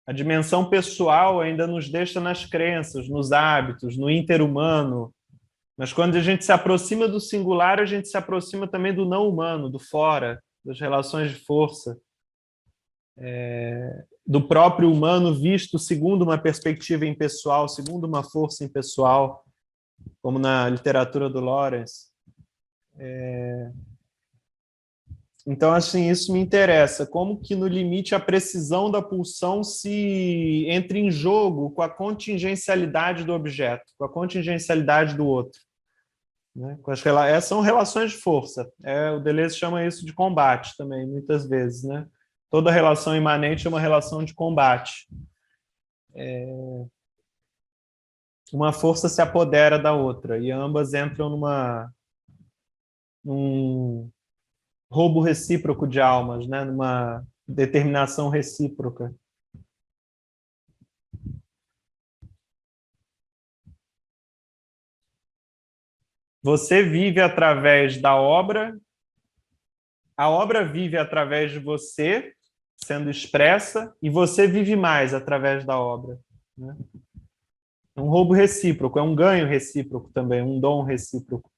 A dimensão pessoal ainda nos deixa nas crenças, nos hábitos, no interhumano. Mas quando a gente se aproxima do singular, a gente se aproxima também do não humano, do fora, das relações de força, do próprio humano visto segundo uma perspectiva impessoal, segundo uma força impessoal, como na literatura do Lawrence. Então, assim, isso me interessa. Como que, no limite, a precisão da pulsão se entra em jogo com a contingencialidade do objeto, com a contingencialidade do outro. Né? São relações de força. O Deleuze chama isso de combate também, muitas vezes. Né? Toda relação imanente é uma relação de combate. Uma força se apodera da outra e ambas entram num roubo recíproco de almas, né? Numa determinação recíproca. Você vive através da obra, a obra vive através de você, sendo expressa, e você vive mais através da obra. Né? É um roubo recíproco, é um ganho recíproco também, um dom recíproco.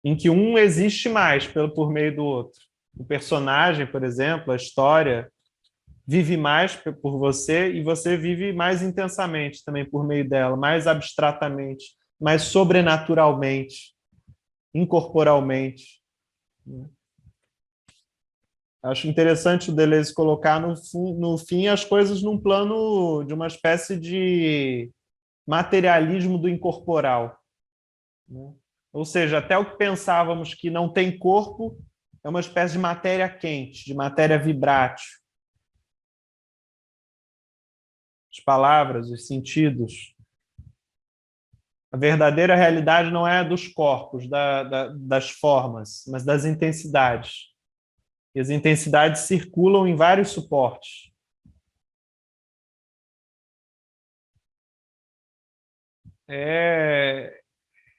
Em que um existe mais por meio do outro. O personagem, por exemplo, a história, vive mais por você e você vive mais intensamente também por meio dela, mais abstratamente, mais sobrenaturalmente, incorporalmente. Acho interessante o Deleuze colocar no fim as coisas num plano de uma espécie de materialismo do incorporal. Né? Ou seja, até o que pensávamos que não tem corpo é uma espécie de matéria quente, de matéria vibrátil. As palavras, os sentidos. A verdadeira realidade não é dos corpos, das formas, mas das intensidades. E as intensidades circulam em vários suportes.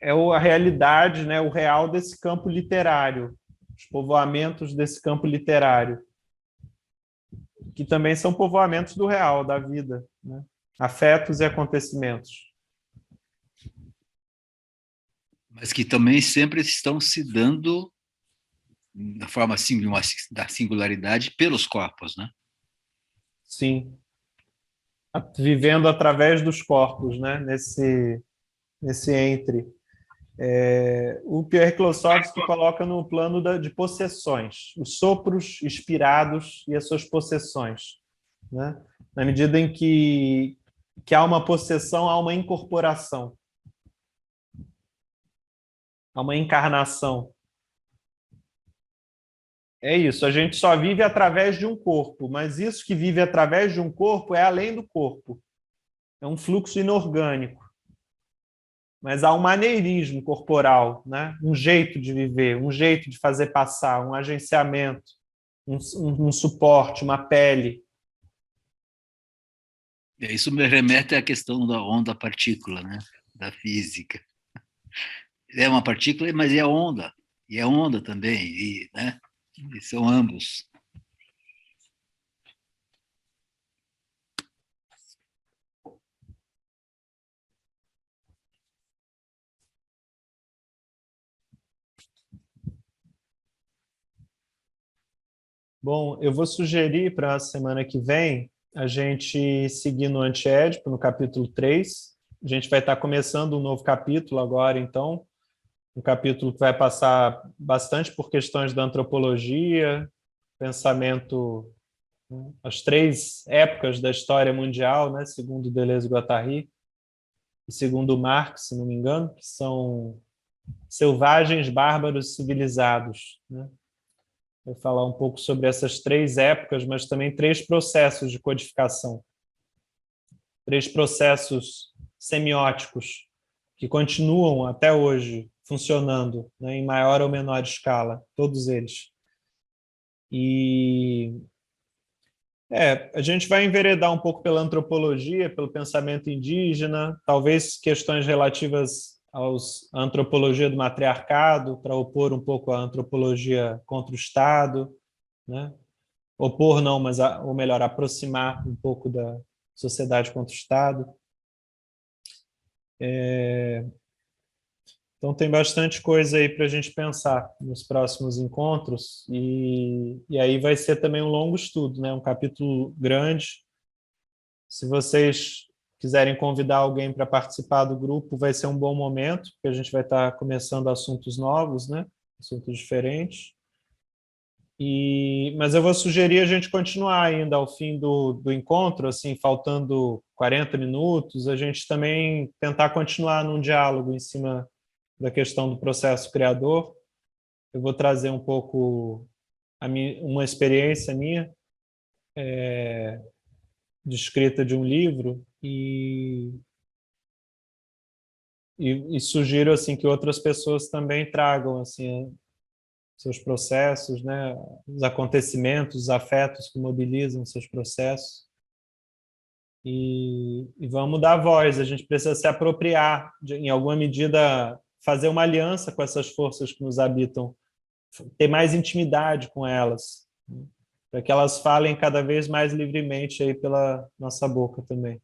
A realidade, né, o real desse campo literário, os povoamentos desse campo literário, que também são povoamentos do real, da vida, né? Afetos e acontecimentos. Mas que também sempre estão se dando da forma assim, da singularidade pelos corpos, né? Sim. Vivendo através dos corpos, né? Nesse entre. O Pierre Klossowski coloca no plano de possessões, os sopros inspirados e as suas possessões. Né? Na medida em que há uma possessão, há uma incorporação. Há uma encarnação. É isso, a gente só vive através de um corpo, mas isso que vive através de um corpo é além do corpo. É um fluxo inorgânico. Mas há um maneirismo corporal, né? Um jeito de viver, um jeito de fazer passar, um agenciamento. um suporte, uma pele. Isso me remete à questão da onda-partícula, né? Da física. É uma partícula, mas é onda. E é onda também, né? E são ambos. Bom, eu vou sugerir para a semana que vem a gente seguir no Antiédipo, no capítulo 3. A gente vai estar começando um novo capítulo agora, então, um capítulo que vai passar bastante por questões da antropologia, pensamento, né, as 3 épocas da história mundial, né, segundo Deleuze e Guattari, e segundo Marx, se não me engano, que são selvagens, bárbaros, civilizados, né? Vou falar um pouco sobre essas 3 épocas, mas também 3 processos de codificação. 3 processos semióticos que continuam até hoje funcionando, né, em maior ou menor escala, todos eles. E a gente vai enveredar um pouco pela antropologia, pelo pensamento indígena, talvez questões relativas à antropologia do matriarcado, para opor um pouco a antropologia contra o Estado, né? Opor não, mas ou melhor, aproximar um pouco da sociedade contra o Estado. Então tem bastante coisa aí para a gente pensar nos próximos encontros, e aí vai ser também um longo estudo, né? Um capítulo grande. Se vocês quiserem convidar alguém para participar do grupo, vai ser um bom momento, porque a gente vai estar começando assuntos novos, né? Assuntos diferentes. Mas eu vou sugerir a gente continuar ainda ao fim do encontro, assim, faltando 40 minutos, a gente também tentar continuar num diálogo em cima da questão do processo criador. Eu vou trazer um pouco uma experiência minha de escrita de um livro e sugiro assim que outras pessoas também tragam assim seus processos, né, os acontecimentos, os afetos que mobilizam seus processos, e vamos dar voz. A gente precisa se apropriar, em alguma medida, fazer uma aliança com essas forças que nos habitam, ter mais intimidade com elas, né, para que elas falem cada vez mais livremente aí pela nossa boca também.